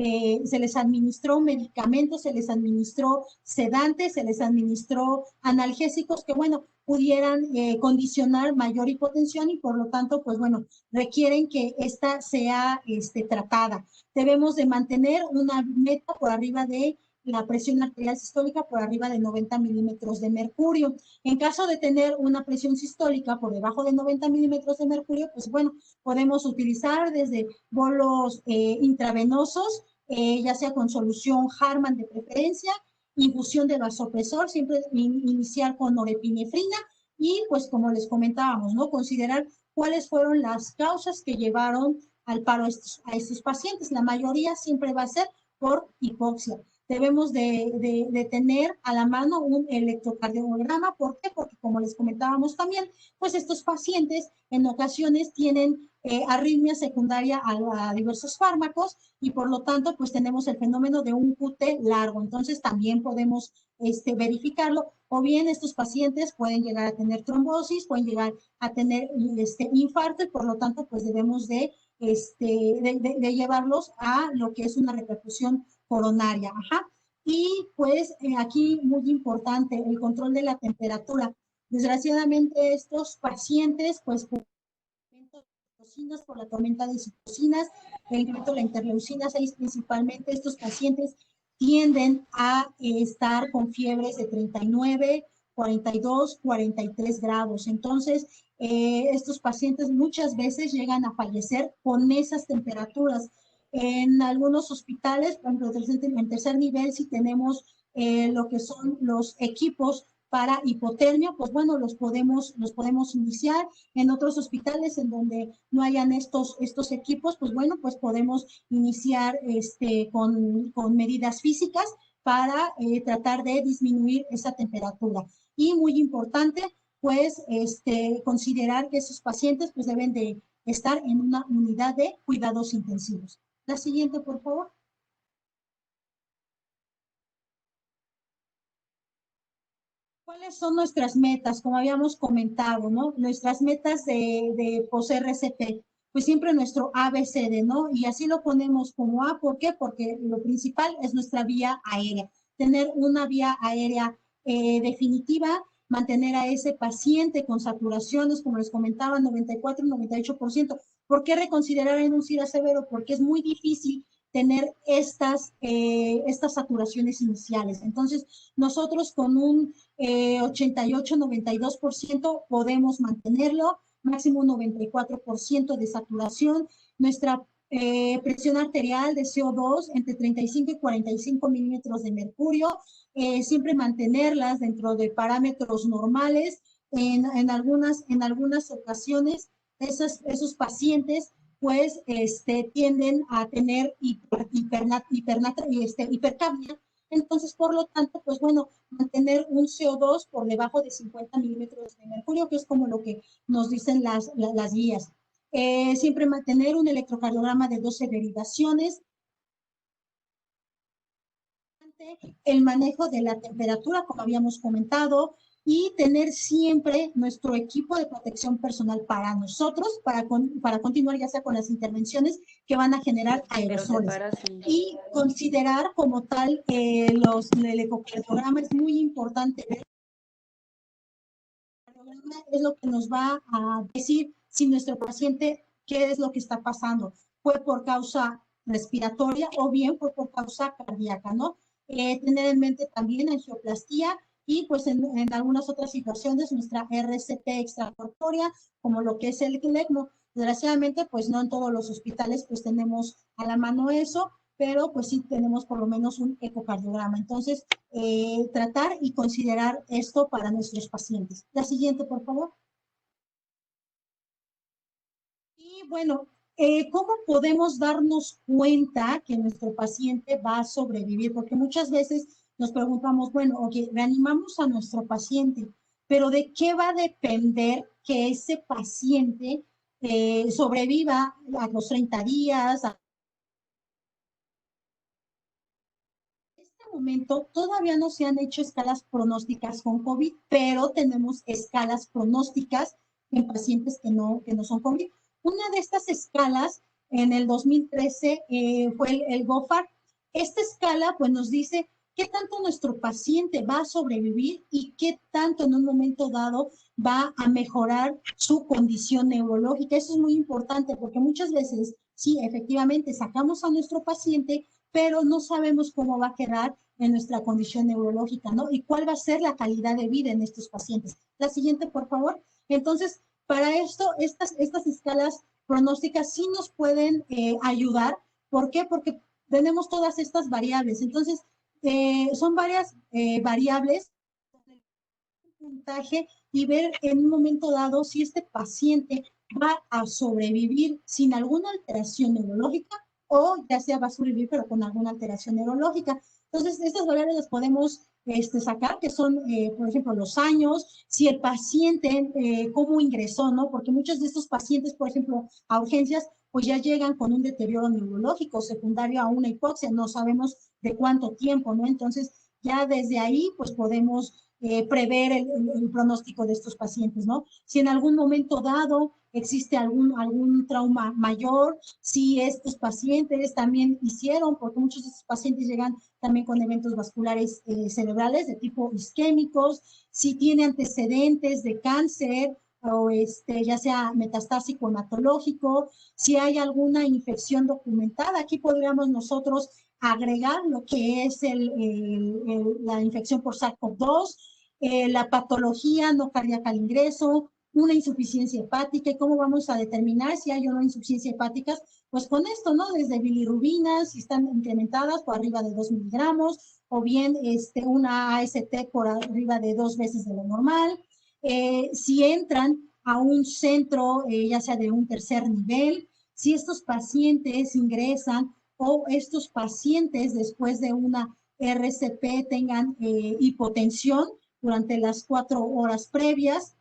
administró medicamentos, se les administró sedantes, se les administró analgésicos que, bueno, pudieran condicionar mayor hipotensión y por lo tanto, pues bueno, requieren que esta sea tratada. Debemos de mantener una meta por arriba de la presión arterial sistólica por arriba de 90 milímetros de mercurio. En caso de tener una presión sistólica por debajo de 90 milímetros de mercurio, pues bueno, podemos utilizar desde bolos intravenosos, ya sea con solución Harman de preferencia, infusión de vasopresor, siempre iniciar con norepinefrina y pues como les comentábamos, ¿no? Considerar cuáles fueron las causas que llevaron al paro a estos pacientes. La mayoría siempre va a ser por hipoxia. Debemos de tener a la mano un electrocardiograma. ¿Por qué? Porque como les comentábamos también, pues estos pacientes en ocasiones tienen arritmia secundaria a diversos fármacos y por lo tanto pues tenemos el fenómeno de un QT largo. Entonces también podemos verificarlo, o bien estos pacientes pueden llegar a tener trombosis, pueden llegar a tener infarto y por lo tanto pues debemos de llevarlos a lo que es una repercusión coronaria. Ajá. Y pues aquí muy importante el control de la temperatura. Desgraciadamente estos pacientes pues por la tormenta de citocinas, el incremento de la interleucina 6 principalmente, estos pacientes tienden a estar con fiebres de 39, 42, 43 grados. Entonces, estos pacientes muchas veces llegan a fallecer con esas temperaturas. En algunos hospitales, por ejemplo, en tercer nivel, si tenemos lo que son los equipos para hipotermia, pues bueno, los podemos iniciar. En otros hospitales en donde no hayan estos equipos, pues bueno, pues podemos iniciar con medidas físicas para tratar de disminuir esa temperatura. Y muy importante, pues considerar que esos pacientes pues deben de estar en una unidad de cuidados intensivos. La siguiente, por favor. ¿Cuáles son nuestras metas? Como habíamos comentado, ¿no? Nuestras metas de post-RCP, pues siempre nuestro ABCD, ¿no? Y así lo ponemos como A, ¿por qué? Porque lo principal es nuestra vía aérea. Tener una vía aérea definitiva, mantener a ese paciente con saturaciones, como les comentaba, 94, 98%. ¿Por qué reconsiderar en un SIRA severo? Porque es muy difícil tener estas saturaciones iniciales. Entonces, nosotros con un 88, 92% podemos mantenerlo, máximo 94% de saturación. Nuestra presión arterial de CO2 entre 35 y 45 milímetros de mercurio, siempre mantenerlas dentro de parámetros normales. En algunas ocasiones, esos pacientes pues tienden a tener hipercapnia. Entonces, por lo tanto, pues bueno, mantener un CO2 por debajo de 50 milímetros de mercurio, que es como lo que nos dicen las guías. Siempre mantener un electrocardiograma de 12 derivaciones. El manejo de la temperatura, como habíamos comentado, y tener siempre nuestro equipo de protección personal para nosotros, para continuar ya sea con las intervenciones que van a generar aerosoles. Y considerar como tal el ecocardiograma es muy importante. El ecocardiograma es lo que nos va a decir si nuestro paciente, qué es lo que está pasando. Fue por causa respiratoria o bien fue por causa cardíaca, ¿no? Tener en mente también angioplastía y pues en algunas otras situaciones nuestra RCP extracorpórea, como lo que es el ECMO. Desgraciadamente, pues no en todos los hospitales pues tenemos a la mano eso, pero pues sí tenemos por lo menos un ecocardiograma. Entonces, tratar y considerar esto para nuestros pacientes. La siguiente, por favor. Y bueno, ¿cómo podemos darnos cuenta que nuestro paciente va a sobrevivir? Porque muchas veces nos preguntamos, bueno, ok, reanimamos a nuestro paciente, pero ¿de qué va a depender que ese paciente sobreviva a los 30 días? En este momento todavía no se han hecho escalas pronósticas con COVID, pero tenemos escalas pronósticas en pacientes que no son COVID. Una de estas escalas en el 2013 fue el GOFAR. Esta escala pues nos dice qué tanto nuestro paciente va a sobrevivir y qué tanto en un momento dado va a mejorar su condición neurológica. Eso es muy importante porque muchas veces, sí, efectivamente, sacamos a nuestro paciente, pero no sabemos cómo va a quedar en nuestra condición neurológica, ¿no? Y cuál va a ser la calidad de vida en estos pacientes. La siguiente, por favor. Entonces, para esto, estas escalas pronósticas sí nos pueden ayudar. ¿Por qué? Porque tenemos todas estas variables. Entonces, son varias variables, puntaje y ver en un momento dado si este paciente va a sobrevivir sin alguna alteración neurológica o ya sea va a sobrevivir pero con alguna alteración neurológica. Entonces, estas variables las podemos sacar, que son, por ejemplo, los años, si el paciente, cómo ingresó, ¿no? Porque muchos de estos pacientes, por ejemplo, a urgencias, pues ya llegan con un deterioro neurológico secundario a una hipoxia, no sabemos de cuánto tiempo, ¿no? Entonces, ya desde ahí, pues podemos prever el pronóstico de estos pacientes, ¿no? Si en algún momento dado existe algún trauma mayor, si estos pacientes también hicieron, porque muchos de estos pacientes llegan también con eventos vasculares cerebrales de tipo isquémicos, si tiene antecedentes de cáncer o ya sea metastásico hematológico, si hay alguna infección documentada, aquí podríamos nosotros agregar lo que es la infección por SARS-CoV-2, la patología no cardíaca al ingreso, una insuficiencia hepática. ¿Y cómo vamos a determinar si hay o no insuficiencia hepáticas? Pues con esto, ¿no? Desde bilirrubinas, si están incrementadas por arriba de 2 miligramos, o bien una AST por arriba de 2 veces de lo normal. Si entran a un centro, ya sea de un tercer nivel, si estos pacientes ingresan o estos pacientes después de una RCP tengan hipotensión durante las 4 horas previas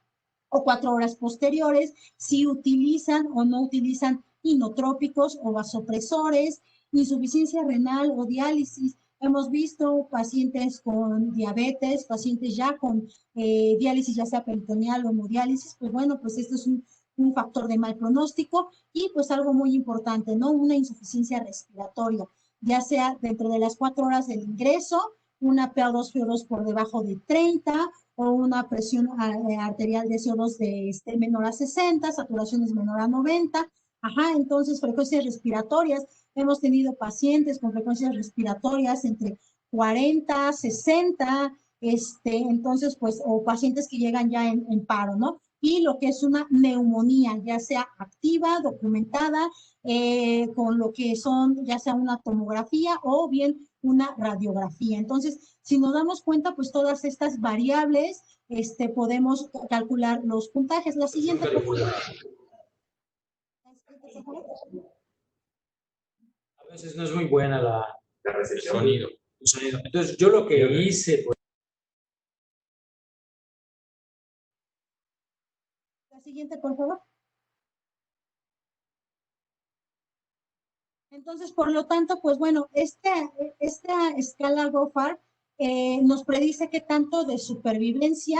o 4 horas posteriores, si utilizan o no utilizan inotrópicos o vasopresores, insuficiencia renal o diálisis. Hemos visto pacientes con diabetes, pacientes ya con diálisis, ya sea peritoneal o hemodiálisis, pues bueno, pues esto es un factor de mal pronóstico y pues algo muy importante, ¿no? Una insuficiencia respiratoria, ya sea dentro de las 4 horas del ingreso, una PA2, FO2 por debajo de 30 o una presión arterial de CO2 de menor a 60, saturaciones menor a 90. Ajá, entonces frecuencias respiratorias. Hemos tenido pacientes con frecuencias respiratorias entre 40, 60, entonces, pues, o pacientes que llegan ya en paro, ¿no? Y lo que es una neumonía, ya sea activa, documentada, con lo que son, ya sea una tomografía o bien una radiografía. Entonces, si nos damos cuenta, pues todas estas variables, podemos calcular los puntajes. La siguiente, por favor. A veces no es muy buena el sonido. Entonces, yo lo que hice, pues, La siguiente, por favor. Entonces, por lo tanto, pues bueno, esta escala GOFAR nos predice qué tanto de supervivencia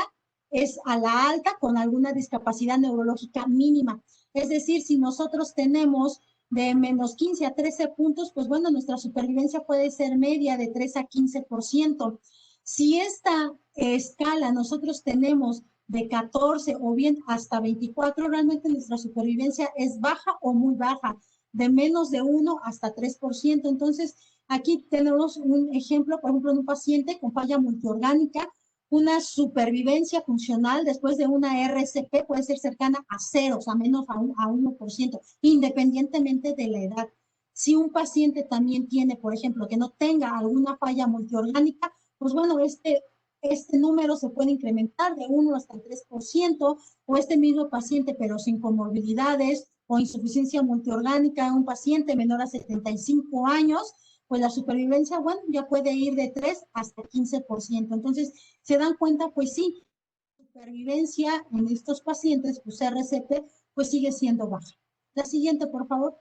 es a la alta con alguna discapacidad neurológica mínima. Es decir, si nosotros tenemos de menos 15 a 13 puntos, pues bueno, nuestra supervivencia puede ser media de 3 a 15%. Si esta escala nosotros tenemos de 14 o bien hasta 24, realmente nuestra supervivencia es baja o muy baja, de menos de 1 hasta 3%. Entonces, aquí tenemos un ejemplo, por ejemplo, de un paciente con falla multiorgánica, una supervivencia funcional después de una RCP puede ser cercana a 0, o sea, menos a 1%, independientemente de la edad. Si un paciente también tiene, por ejemplo, que no tenga alguna falla multiorgánica, pues bueno, este número se puede incrementar de 1 hasta el 3%, o este mismo paciente, pero sin comorbilidades o insuficiencia multiorgánica, un paciente menor a 75 años, pues la supervivencia, bueno, ya puede ir de 3 hasta 15%. Entonces, se dan cuenta, pues sí, la supervivencia en estos pacientes, pues RCP, pues sigue siendo baja. La siguiente, por favor.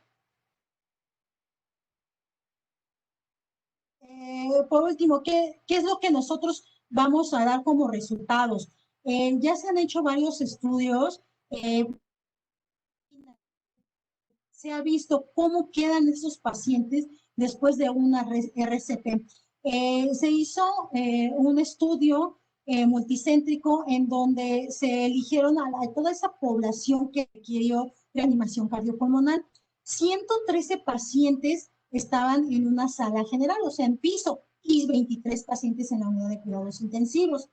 Por último, ¿qué es lo que nosotros vamos a dar como resultados? Ya se han hecho varios estudios, se ha visto cómo quedan esos pacientes después de una RCP. Se hizo un estudio multicéntrico en donde se eligieron a toda esa población que requirió reanimación cardiopulmonar. 113 pacientes estaban en una sala general, o sea, en piso, y 23 pacientes en la unidad de cuidados intensivos.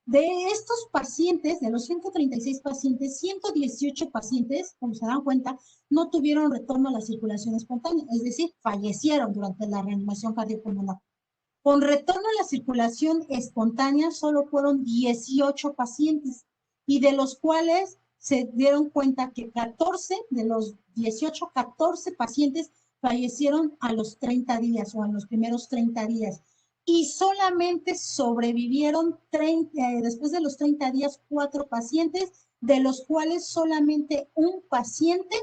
De estos pacientes, de los 136 pacientes, 118 pacientes, como se dan cuenta, no tuvieron retorno a la circulación espontánea, es decir, fallecieron durante la reanimación cardiopulmonar. Con retorno a la circulación espontánea solo fueron 18 pacientes y de los cuales se dieron cuenta que 14 de los 18, 14 pacientes fallecieron a los 30 días o en los primeros 30 días y solamente sobrevivieron después de los 30 días 4 pacientes, de los cuales solamente un paciente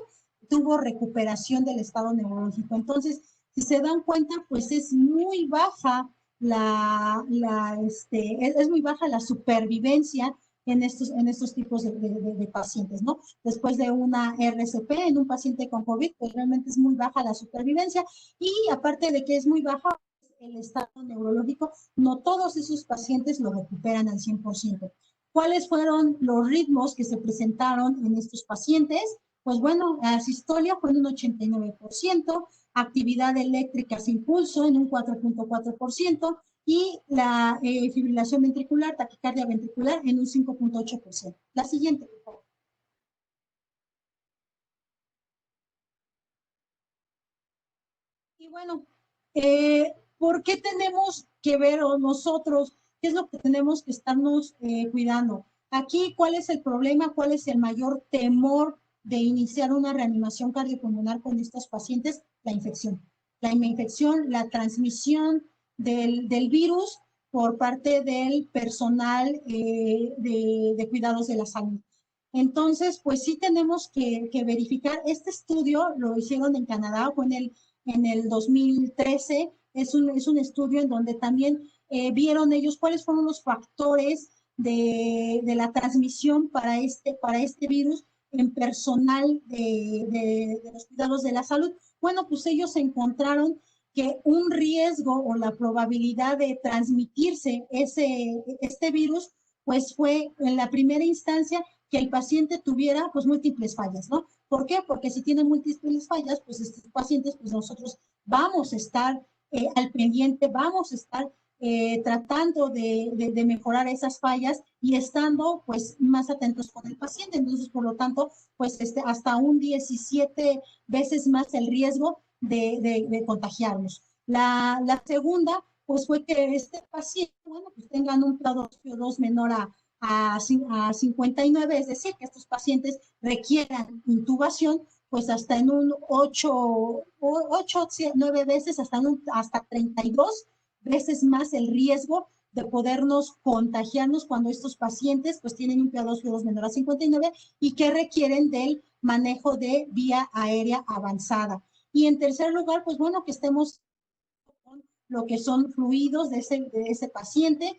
tuvo recuperación del estado neurológico. Entonces, si se dan cuenta, pues es muy baja es muy baja la supervivencia en estos tipos de pacientes, ¿no? Después de una RCP en un paciente con COVID, pues realmente es muy baja la supervivencia y aparte de que es muy baja el estado neurológico, no todos esos pacientes lo recuperan al 100%. ¿Cuáles fueron los ritmos que se presentaron en estos pacientes? Pues bueno, la sistolia fue en un 89%, actividad eléctrica sin pulso en un 4.4% y la fibrilación ventricular, taquicardia ventricular en un 5.8%. La siguiente, por favor. Y bueno, ¿por qué tenemos que ver o nosotros, qué es lo que tenemos que estarnos cuidando? Aquí, ¿cuál es el problema? ¿Cuál es el mayor temor de iniciar una reanimación cardiopulmonar con estos pacientes? La infección. La infección, la transmisión del virus por parte del personal de cuidados de la salud. Entonces, pues sí tenemos que verificar. Este estudio lo hicieron en Canadá, fue en el 2013. Es un estudio en donde también vieron ellos cuáles fueron los factores de la transmisión para este virus en personal de los cuidados de la salud. Bueno, pues ellos encontraron que un riesgo o la probabilidad de transmitirse este virus, pues fue en la primera instancia que el paciente tuviera pues múltiples fallas, ¿no? ¿Por qué? Porque si tiene múltiples fallas, pues estos pacientes, pues nosotros vamos a estar al pendiente, vamos a estar tratando de mejorar esas fallas y estando pues más atentos con el paciente. Entonces, por lo tanto, pues hasta un 17 veces más el riesgo de contagiarnos. La segunda, pues fue que este paciente, bueno, pues tengan un PaO2 menor a 59, es decir, que estos pacientes requieran intubación, pues hasta en un 8 9 veces, hasta 32 veces más el riesgo de podernos contagiarnos cuando estos pacientes pues tienen un PaO2 menor a 59 y que requieren del manejo de vía aérea avanzada. Y en tercer lugar, pues bueno, que estemos con lo que son fluidos de ese paciente,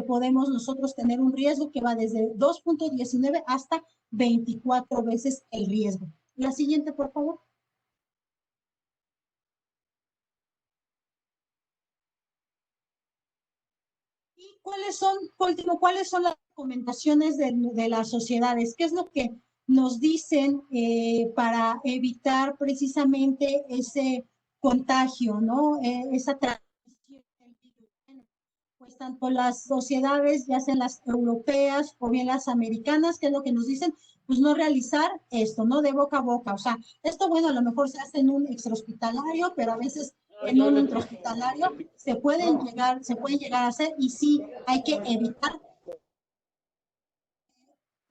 podemos nosotros tener un riesgo que va desde 2.19 hasta 24 veces el riesgo. La siguiente, por favor. ¿Y cuáles son las recomendaciones de las sociedades? ¿Qué es lo que nos dicen para evitar precisamente ese contagio, ¿no? Esa transmisión del virus. Pues tanto las sociedades, ya sean las europeas o bien las americanas, que es lo que nos dicen, pues no realizar esto, ¿no? De boca a boca. O sea, esto, bueno, a lo mejor se hace en un extrahospitalario, pero a veces en un intrahospitalario se pueden llegar a hacer, y sí hay que evitar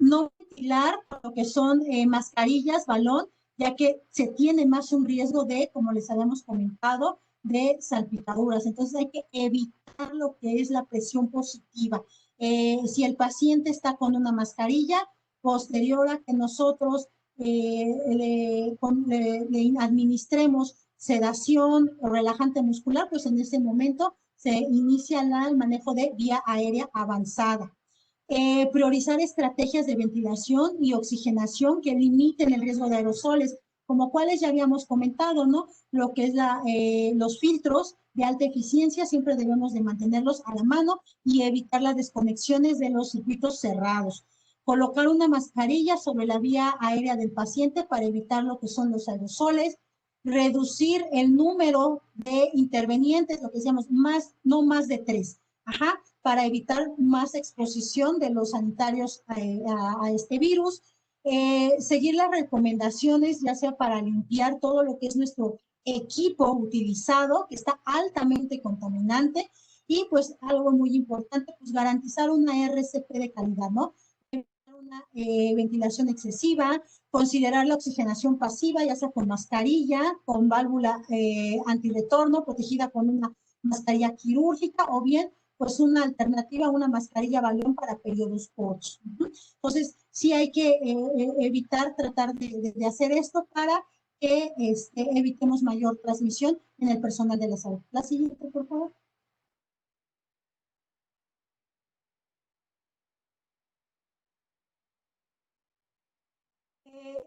no ventilar lo que son mascarillas, balón, ya que se tiene más un riesgo de, como les habíamos comentado, de salpicaduras. Entonces hay que evitar lo que es la presión positiva. Si el paciente está con una mascarilla, posterior a que nosotros le administremos sedación o relajante muscular, pues en ese momento se inicia el manejo de vía aérea avanzada. Priorizar estrategias de ventilación y oxigenación que limiten el riesgo de aerosoles, como cuales ya habíamos comentado, ¿no? Lo que es los filtros de alta eficiencia, siempre debemos de mantenerlos a la mano y evitar las desconexiones de los circuitos cerrados. Colocar una mascarilla sobre la vía aérea del paciente para evitar lo que son los aerosoles. Reducir el número de intervenientes, lo que decíamos, no más de 3. Ajá, para evitar más exposición de los sanitarios a este virus. Seguir las recomendaciones, ya sea para limpiar todo lo que es nuestro equipo utilizado, que está altamente contaminante, y pues algo muy importante, pues garantizar una RCP de calidad, ¿no? Una ventilación excesiva, considerar la oxigenación pasiva, ya sea con mascarilla, con válvula antirretorno, protegida con una mascarilla quirúrgica, o bien pues una alternativa a una mascarilla balón para periodos cortos. Entonces, sí hay que evitar, tratar de hacer esto para que evitemos mayor transmisión en el personal de la salud. La siguiente, por favor.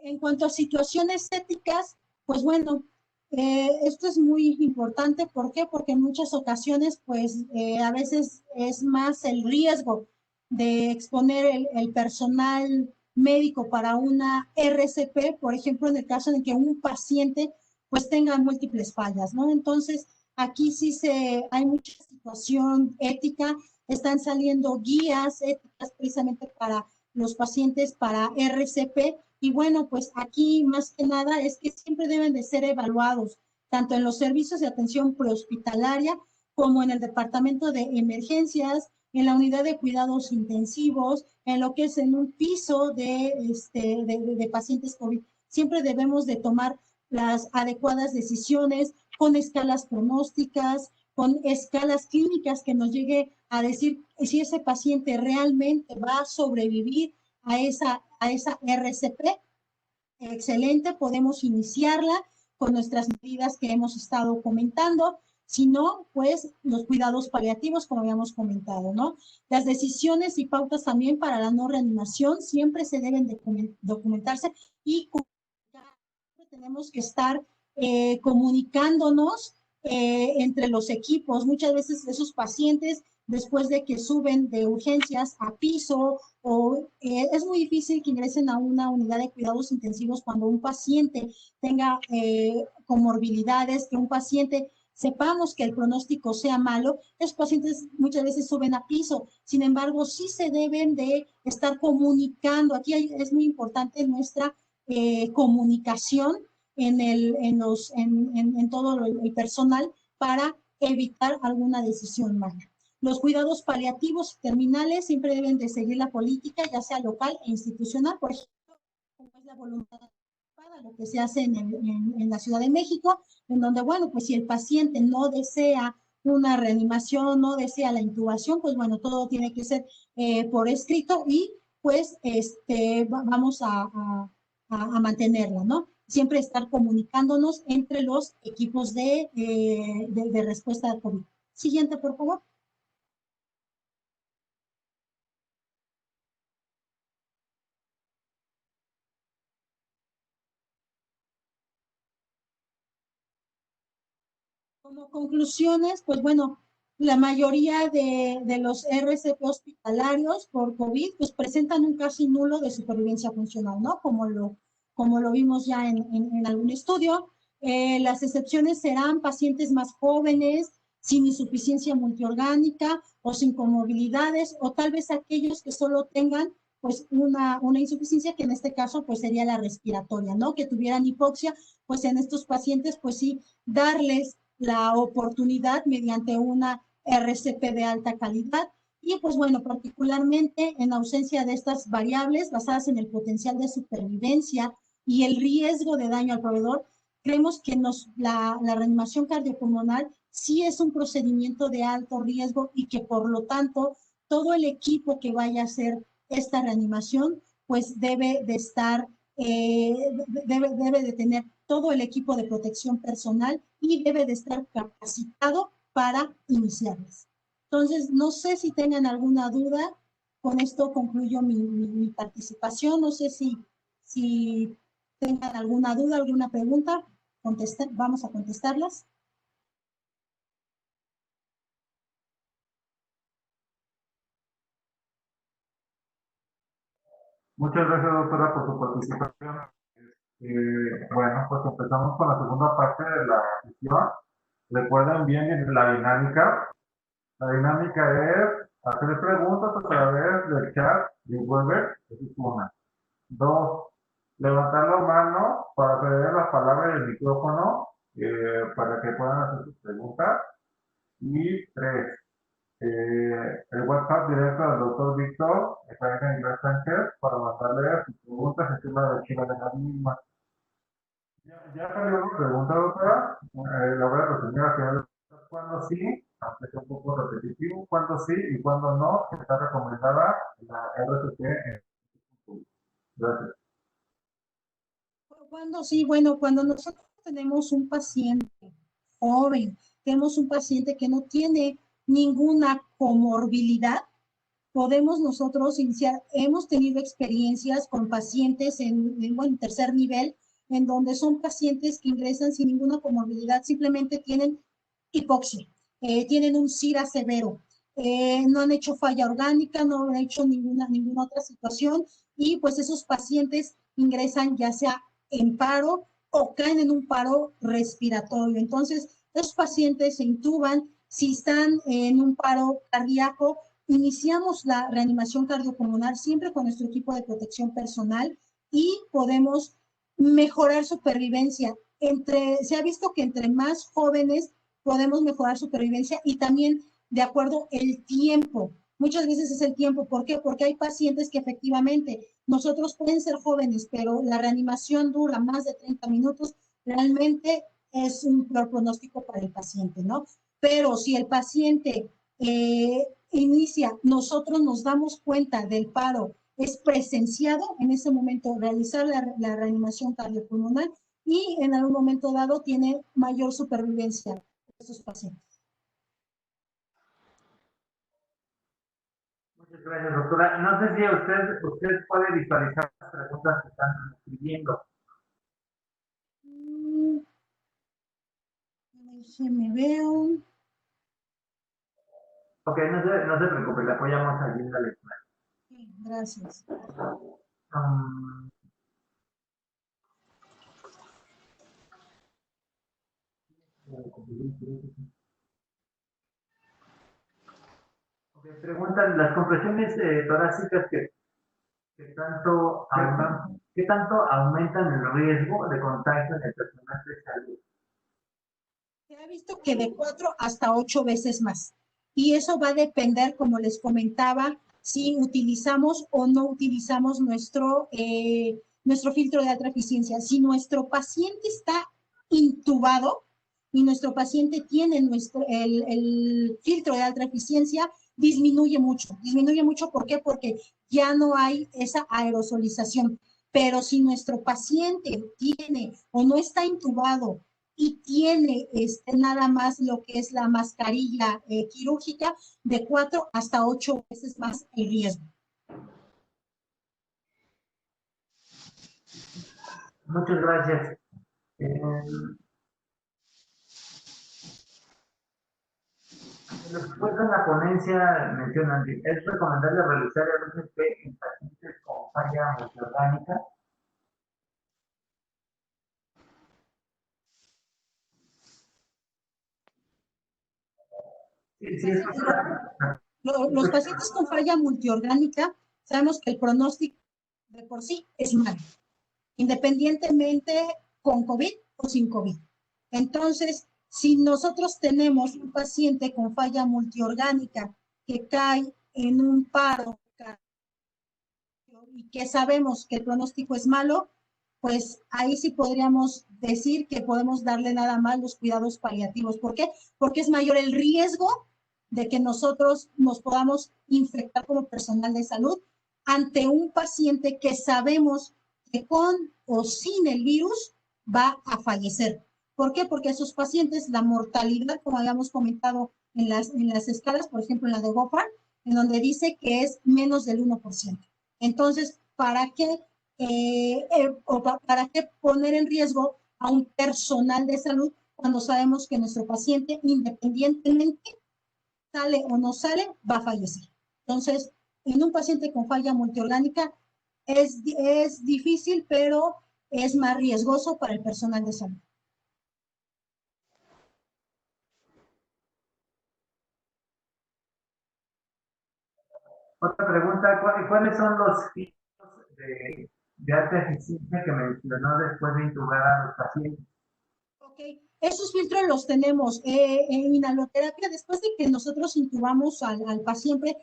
En cuanto a situaciones éticas, pues bueno, esto es muy importante. ¿Por qué? Porque en muchas ocasiones, pues a veces es más el riesgo de exponer el personal médico para una RCP, por ejemplo, en el caso de que un paciente pues tenga múltiples fallas, ¿no? Entonces, aquí sí hay mucha situación ética, están saliendo guías éticas precisamente para los pacientes para RCP. Y bueno, pues aquí más que nada es que siempre deben de ser evaluados, tanto en los servicios de atención prehospitalaria como en el departamento de emergencias, en la unidad de cuidados intensivos, en lo que es en un piso de pacientes COVID. Siempre debemos de tomar las adecuadas decisiones con escalas pronósticas, con escalas clínicas que nos llegue a decir si ese paciente realmente va a sobrevivir a esa RCP. Excelente, podemos iniciarla con nuestras medidas que hemos estado comentando. Si no, pues los cuidados paliativos, como habíamos comentado, ¿no? Las decisiones y pautas también para la no reanimación siempre se deben documentarse, y tenemos que estar comunicándonos entre los equipos. Muchas veces esos pacientes, después de que suben de urgencias a piso, es muy difícil que ingresen a una unidad de cuidados intensivos cuando un paciente tenga comorbilidades, que un paciente sepamos que el pronóstico sea malo. Esos pacientes muchas veces suben a piso. Sin embargo, sí se deben de estar comunicando. Aquí es muy importante nuestra comunicación en todo el personal para evitar alguna decisión mala. Los cuidados paliativos terminales siempre deben de seguir la política, ya sea local e institucional, por ejemplo, como es la voluntad anticipada, lo que se hace en la Ciudad de México, en donde, bueno, pues si el paciente no desea una reanimación, no desea la intubación, pues bueno, todo tiene que ser por escrito, y pues vamos a mantenerla, ¿no? Siempre estar comunicándonos entre los equipos de respuesta a COVID. Siguiente, por favor. Como conclusiones, pues bueno, la mayoría de los RCP hospitalarios por COVID pues presentan un casi nulo de supervivencia funcional, ¿no? Como lo vimos ya en algún estudio. Las excepciones serán pacientes más jóvenes, sin insuficiencia multiorgánica o sin comorbilidades, o tal vez aquellos que solo tengan pues una insuficiencia, que en este caso pues sería la respiratoria, ¿no? Que tuvieran hipoxia, pues en estos pacientes pues sí, darles la oportunidad mediante una RCP de alta calidad. Y pues bueno, particularmente en ausencia de estas variables basadas en el potencial de supervivencia y el riesgo de daño al proveedor, creemos que la reanimación cardiopulmonar sí es un procedimiento de alto riesgo y que por lo tanto todo el equipo que vaya a hacer esta reanimación pues debe de estar, debe de tener todo el equipo de protección personal y debe de estar capacitado para iniciarlas. Entonces, no sé si tengan alguna duda. Con esto concluyo mi participación. No sé si tengan alguna duda, alguna pregunta. Vamos a contestarlas. Muchas gracias, doctora, por su participación. Bueno, pues empezamos con la segunda parte de la sesión. Recuerden bien la dinámica. La dinámica es hacer preguntas a través del chat de Weber, esa es una. Dos, levantar la mano para ceder la palabra del micrófono para que puedan hacer sus preguntas. Y tres, el WhatsApp directo del doctor Víctor Aguilar Sánchez para mandarle sus preguntas encima de Chile de la misma. Ya salió una pregunta, doctora. La voy a resumir al final. ¿Cuándo sí? Aunque sea un poco repetitivo. ¿Cuándo sí y cuándo no? Está recomendada la RCP en público. Gracias. Cuando sí, bueno, cuando nosotros tenemos un paciente joven, tenemos un paciente que no tiene ninguna comorbilidad, podemos nosotros iniciar. Hemos tenido experiencias con pacientes en tercer nivel, en donde son pacientes que ingresan sin ninguna comorbilidad, simplemente tienen hipoxia, tienen un SIRA severo, no han hecho falla orgánica, no han hecho ninguna otra situación, y pues esos pacientes ingresan ya sea en paro o caen en un paro respiratorio. Entonces, esos pacientes se intuban. Si están en un paro cardíaco, iniciamos la reanimación cardiopulmonar siempre con nuestro equipo de protección personal y podemos mejorar supervivencia. Se ha visto que entre más jóvenes podemos mejorar supervivencia, y también de acuerdo el tiempo. Muchas veces es el tiempo. ¿Por qué? Porque hay pacientes que efectivamente nosotros pueden ser jóvenes, pero la reanimación dura más de 30 minutos. Realmente es un peor pronóstico para el paciente, ¿no? Pero si el paciente inicia, nosotros nos damos cuenta del paro, es presenciado, en ese momento realizar la reanimación cardiopulmonar, y en algún momento dado tiene mayor supervivencia de esos pacientes. Muchas gracias, doctora. No sé si usted puede visualizar las preguntas que están escribiendo. Me veo. Ok, no se preocupe, le apoyamos allí en la lectura. Sí, gracias. Preguntan las compresiones torácicas ¿qué tanto aumentan el riesgo de contagio en el personal de salud? Se ha visto que de 4 hasta 8 veces más. Y eso va a depender, como les comentaba, si utilizamos o no utilizamos nuestro filtro de alta eficiencia. Si nuestro paciente está intubado y nuestro paciente tiene el filtro de alta eficiencia, disminuye mucho. Disminuye mucho, ¿por qué? Porque ya no hay esa aerosolización. Pero si nuestro paciente tiene o no está intubado y tiene nada más lo que es la mascarilla quirúrgica, de 4 hasta 8 veces más el riesgo. Muchas gracias. Después de la ponencia mencionan, es recomendable realizar el RCP en pacientes con falla multiorgánica. Sí, es Los pacientes con falla multiorgánica, sabemos que el pronóstico de por sí es malo, independientemente con COVID o sin COVID. Entonces, si nosotros tenemos un paciente con falla multiorgánica que cae en un paro y que sabemos que el pronóstico es malo, pues ahí sí podríamos decir que podemos darle nada más los cuidados paliativos. ¿Por qué? Porque es mayor el riesgo de que nosotros nos podamos infectar como personal de salud ante un paciente que sabemos que con o sin el virus va a fallecer. ¿Por qué? Porque esos pacientes, la mortalidad, como habíamos comentado en las escalas, por ejemplo, en la de Goffard, en donde dice que es menos del 1%. Entonces, ¿para qué para qué poner en riesgo a un personal de salud cuando sabemos que nuestro paciente, independientemente sale o no sale, va a fallecer? Entonces, en un paciente con falla multiorgánica es difícil, pero es más riesgoso para el personal de salud. Otra pregunta, ¿cuáles son los tipos de alta eficiencia que mencionó después de intubar a los pacientes? Ok, esos filtros los tenemos en inhaloterapia. Después de que nosotros intubamos al paciente,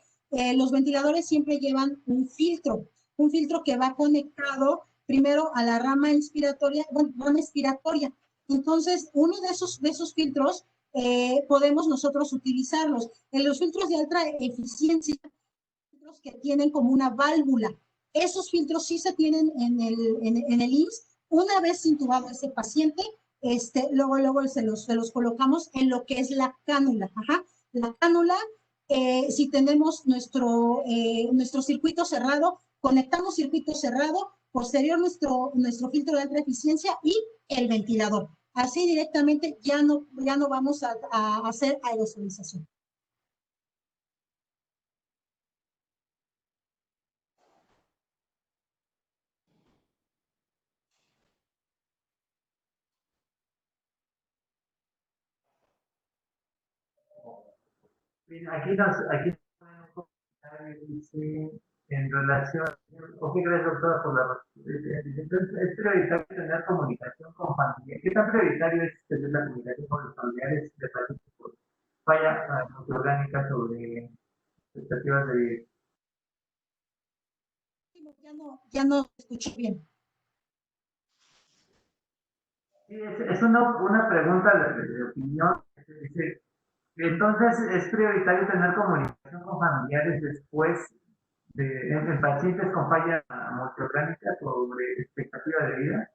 los ventiladores siempre llevan un filtro que va conectado primero a la rama inspiratoria, bueno, rama expiratoria. Entonces, uno de esos filtros podemos nosotros utilizarlos. En los filtros de alta eficiencia, filtros que tienen como una válvula. Esos filtros sí se tienen en el IMSS. Una vez intubado ese paciente, luego se los colocamos en lo que es la cánula. Ajá. La cánula, si tenemos nuestro circuito cerrado, conectamos circuito cerrado, posterior nuestro filtro de alta eficiencia y el ventilador. Así directamente ya no vamos a hacer aerosolización. Aquí ponen un comentario, dice, en relación, ok, gracias doctora por la respuesta. Es prioritario tener comunicación con familiares. ¿Qué tan prioritario es tener la comunicación con los familiares de pacientes por falla multiorgánica sobre expectativas de vida? Ya no escucho bien. Sí, es una pregunta de opinión. Dice, entonces, ¿es prioritario tener comunicación con familiares después en pacientes con falla multiorgánica sobre expectativa de vida?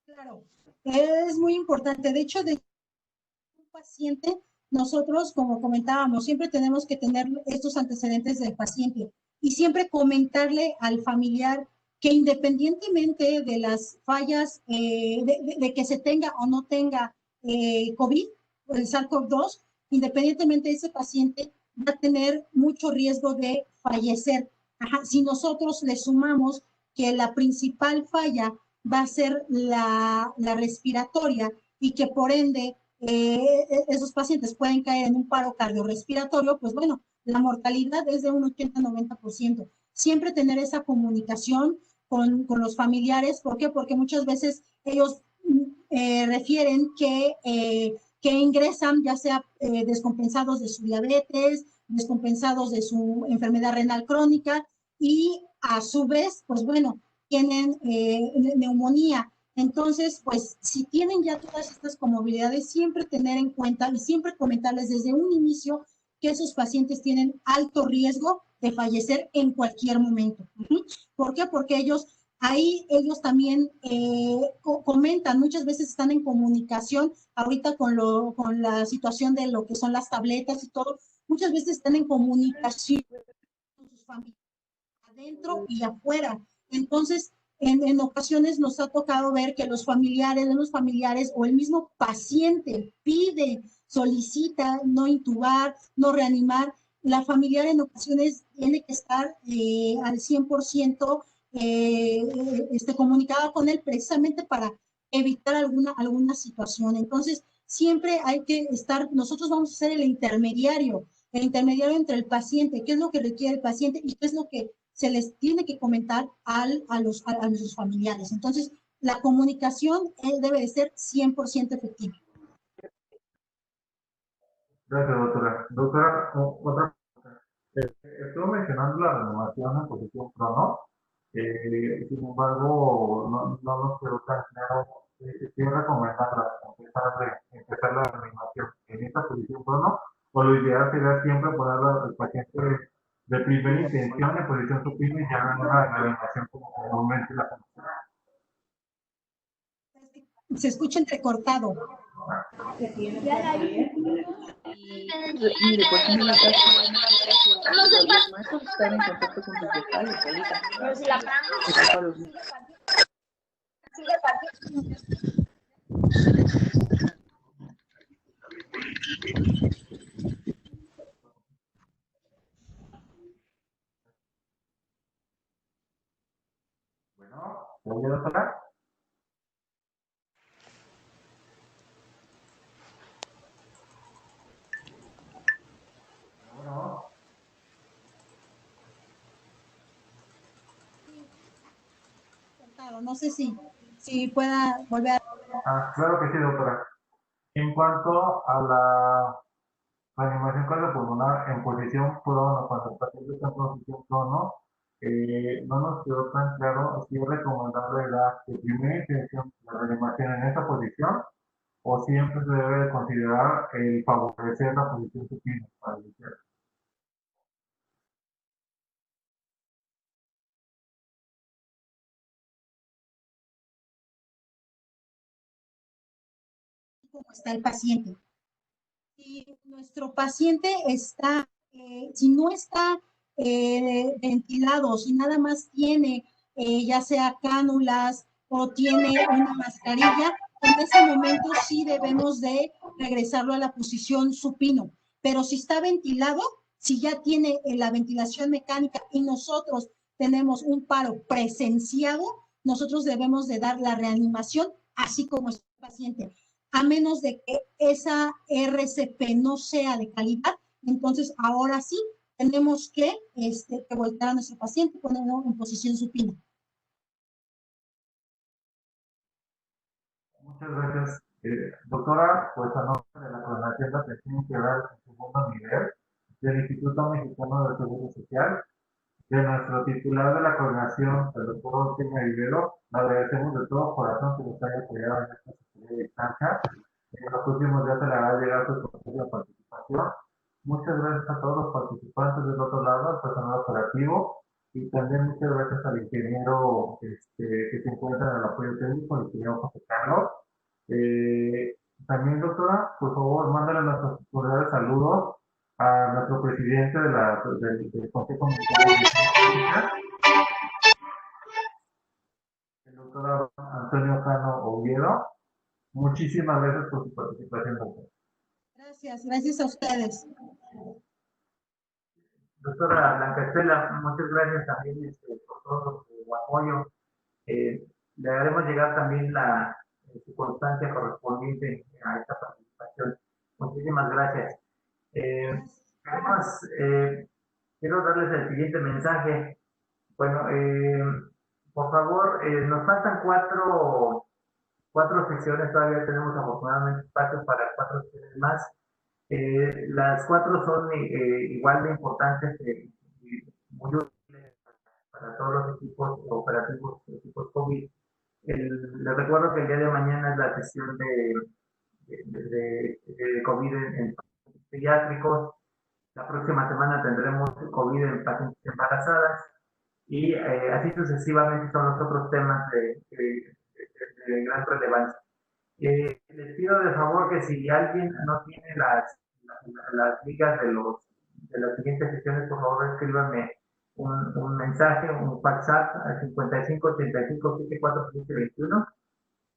Claro, es muy importante. De hecho, de un paciente, nosotros, como comentábamos, siempre tenemos que tener estos antecedentes del paciente y siempre comentarle al familiar que independientemente de las fallas, de que se tenga o no tenga COVID, el SARS-CoV-2, independientemente de ese paciente, va a tener mucho riesgo de fallecer. Ajá, si nosotros le sumamos que la principal falla va a ser la respiratoria y que por ende esos pacientes pueden caer en un paro cardiorrespiratorio, pues bueno, la mortalidad es de un 80-90%. Siempre tener esa comunicación con los familiares. ¿Por qué? Porque muchas veces ellos refieren que ingresan ya sea descompensados de su diabetes, descompensados de su enfermedad renal crónica y a su vez, pues bueno, tienen neumonía. Entonces, pues si tienen ya todas estas comorbilidades, siempre tener en cuenta y siempre comentarles desde un inicio que esos pacientes tienen alto riesgo de fallecer en cualquier momento. ¿Por qué? Porque ellos también comentan, muchas veces están en comunicación ahorita con la situación de lo que son las tabletas y todo, muchas veces están en comunicación con sus familias adentro y afuera. Entonces, en ocasiones nos ha tocado ver que los familiares o el mismo paciente pide, solicita no intubar, no reanimar. La familiar en ocasiones tiene que estar al 100% comunicada con él precisamente para evitar alguna situación. Entonces, siempre hay que estar, nosotros vamos a ser el intermediario entre el paciente, qué es lo que requiere el paciente y qué es lo que se les tiene que comentar a nuestros familiares. Entonces, la comunicación debe de ser 100% efectiva. Gracias, doctora. Doctora, otra pregunta. Estuvo mencionando la renovación en posición crono. Sin embargo, no nos quedó tan claro. ¿Qué recomendarla? Empezar la reanimación en esta posición crono, o lo ideal sería siempre ponerlo al paciente de primera intención en posición supina y ya en una reanimación como comúnmente la conocemos. Se escucha entrecortado. Mire, por ejemplo, la casa los maestros están en contacto con sus locales ahorita. Bueno, ¿voy a doctora? Bueno. No sé si pueda volver a... Claro que sí, doctora. En cuanto a la reanimación cardiopulmonar en posición prono, cuando el paciente está en posición prono, no nos quedó tan claro si es recomendable dar de primera intención la reanimación en esa posición o siempre se debe considerar el favorecer la posición supina para iniciar. Cómo está el paciente. Si nuestro paciente está, si no está ventilado, si nada más tiene ya sea cánulas o tiene una mascarilla, en ese momento sí debemos de regresarlo a la posición supino. Pero si está ventilado, si ya tiene la ventilación mecánica y nosotros tenemos un paro presenciado, nosotros debemos de dar la reanimación así como es el paciente. A menos de que esa RCP no sea de calidad, entonces ahora sí tenemos que voltear a nuestro paciente y ponerlo en posición supina. Muchas gracias. Doctora, pues a nombre de la Coordinación de Atención Integral en segundo nivel del Instituto Mexicano del Seguro Social, de nuestro titular de la coordinación, el doctor Eugenio Rivero, le agradecemos de todo corazón que nos haya apoyado en esta asesoría de distancia. En los últimos días se le va a llegar su proceso de participación. Muchas gracias a todos los participantes del otro lado, al personal operativo, y también muchas gracias al ingeniero que se encuentra en el apoyo técnico, el ingeniero José Carlos. También, doctora, por favor, mándale nuestros cordiales saludos a nuestro presidente del Consejo Mexicano de Medicina, el doctor Antonio Cano Oviedo. Muchísimas gracias por su participación, doctor. Gracias a ustedes. Doctora Blanca Estela, muchas gracias también por todo su apoyo. Le haremos llegar también su constancia correspondiente a esta participación. Muchísimas gracias. Además, quiero darles el siguiente mensaje. Bueno, por favor, nos faltan cuatro sesiones, todavía tenemos afortunadamente espacio para 4 sesiones más. Las 4 son igual de importantes y muy útiles para todos los equipos operativos, equipos COVID. Les recuerdo que el día de mañana es la sesión de COVID en pediátricos. La próxima semana tendremos COVID en pacientes embarazadas y así sucesivamente son los otros temas de gran relevancia. Les pido de favor que si alguien no tiene las ligas de las siguientes sesiones, por favor escríbanme un mensaje, un WhatsApp al 55 85 74 21,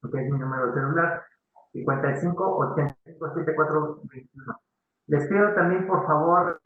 porque es mi número celular, 55 85 74 21. Les pido también, por favor,